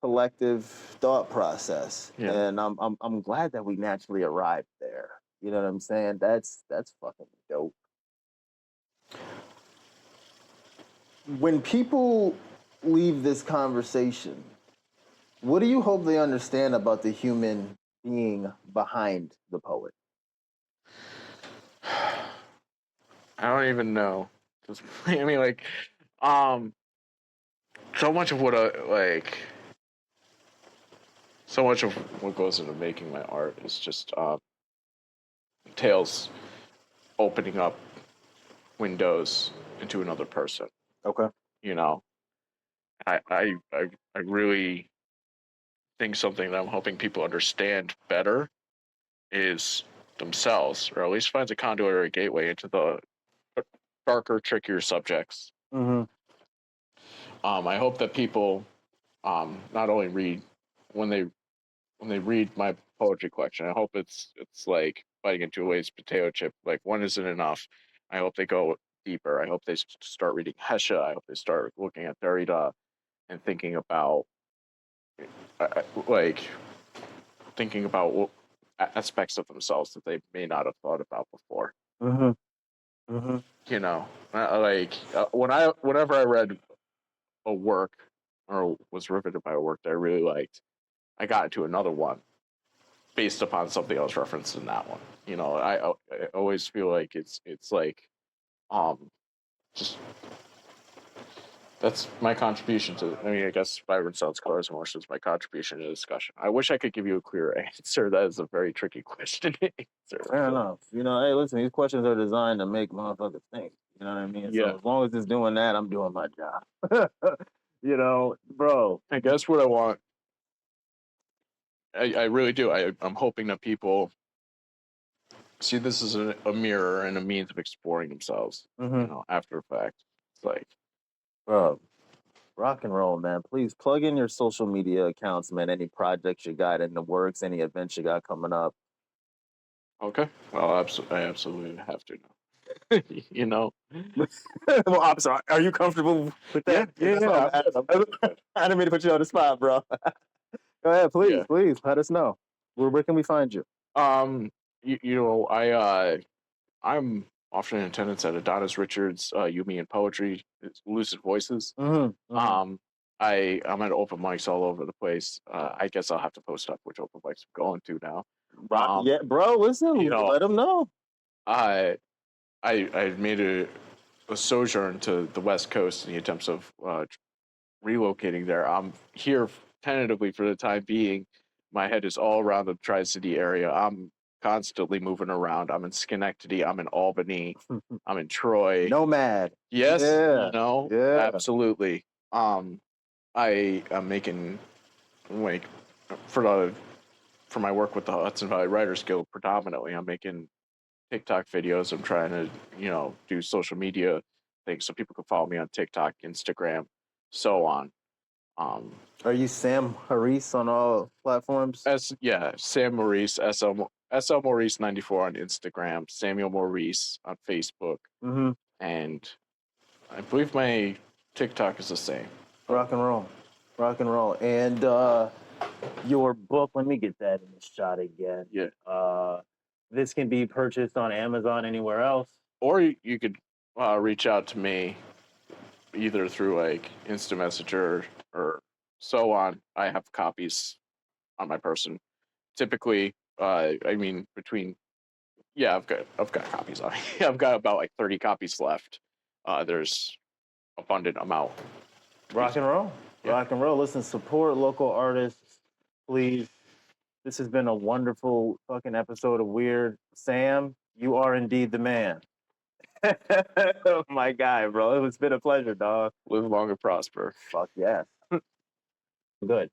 collective thought process, Yeah. and I'm glad that we naturally arrived there. You know what I'm saying? That's fucking dope. When people leave this conversation, what do you hope they understand about the human being behind the poet? I don't even know. I mean, like, um, so much of what so much of what goes into making my art is just tales opening up windows into another person. Okay. You know, I really think something that I'm hoping people understand better is themselves, or at least finds a conduit or a gateway into the darker, trickier subjects. Mm-hmm. I hope that people not only read when they read my poetry collection. I hope it's like biting into a Lay's potato chip. Like one isn't enough. I hope they go deeper. I hope they start reading Heshe. I hope they start looking at Derrida and thinking about like thinking about aspects of themselves that they may not have thought about before. Mm-hmm. Mm-hmm. You know, whenever I read a work or was riveted by a work that I really liked, I got into another one based upon something else referenced in that one. You know, I always feel like it's like um just that's my contribution to. I mean, I guess Vibrant Sounds, Colors, and Emotions is my contribution to the discussion. I wish I could give you a clearer answer. That is a very tricky question to answer. Fair enough. You know, hey, listen, these questions are designed to make motherfuckers think. You know what I mean? Yeah. So as long as it's doing that, I'm doing my job. You know, bro. I guess what I want, I really do. I'm hoping that people see this as a mirror and a means of exploring themselves. Mm-hmm. You know, after the fact, it's like, Bro, rock and roll, man. Please plug in your social media accounts, man. Any projects you got in the works, any events you got coming up. okay, well, I absolutely have to now. You know. Well, I'm sorry. Are you comfortable with that? Yeah. I didn't mean to put you on the spot, bro. Go ahead, please, Yeah. please. Let us know. Where can we find you? You know, I'm often in attendance at Adonis Richards' Yumi and Poetry, Lucid Voices. Mm-hmm. I'm at open mics all over the place. I guess I'll have to post up which open mics I'm going to now. Yeah, bro. Listen, you know, let them know. I made a sojourn to the West Coast in the attempts of relocating there. I'm here tentatively for the time being. My head is all around the Tri-City area. I'm constantly moving around. I'm in Schenectady. I'm in Albany. I'm in Troy. Nomad. Yes, Yeah. you know, Yeah. absolutely. I am making like for my work with the Hudson Valley Writers Guild predominantly. I'm making TikTok videos. I'm trying to, do social media things so people can follow me on TikTok, Instagram, so on. Are you Sam Maurice on all platforms? Sam Maurice, SL Maurice 94 on Instagram, Samuel Maurice on Facebook, Mm-hmm. and I believe my TikTok is the same. Rock and roll. Rock and roll. And your book, let me get that in the shot again. Yeah. This can be purchased on Amazon, anywhere else. Or you could reach out to me either through like Insta Messenger or so on. I have copies on my person. Typically, I mean, I've got copies on me. I've got about like 30 copies left. There's abundant amount. Rock and roll. Yeah. Rock and roll. Listen, support local artists, please. This has been a wonderful fucking episode of Weird. Sam, you are indeed the man. My guy, bro. It's been a pleasure, dog. Live long and prosper. Fuck yes. Good.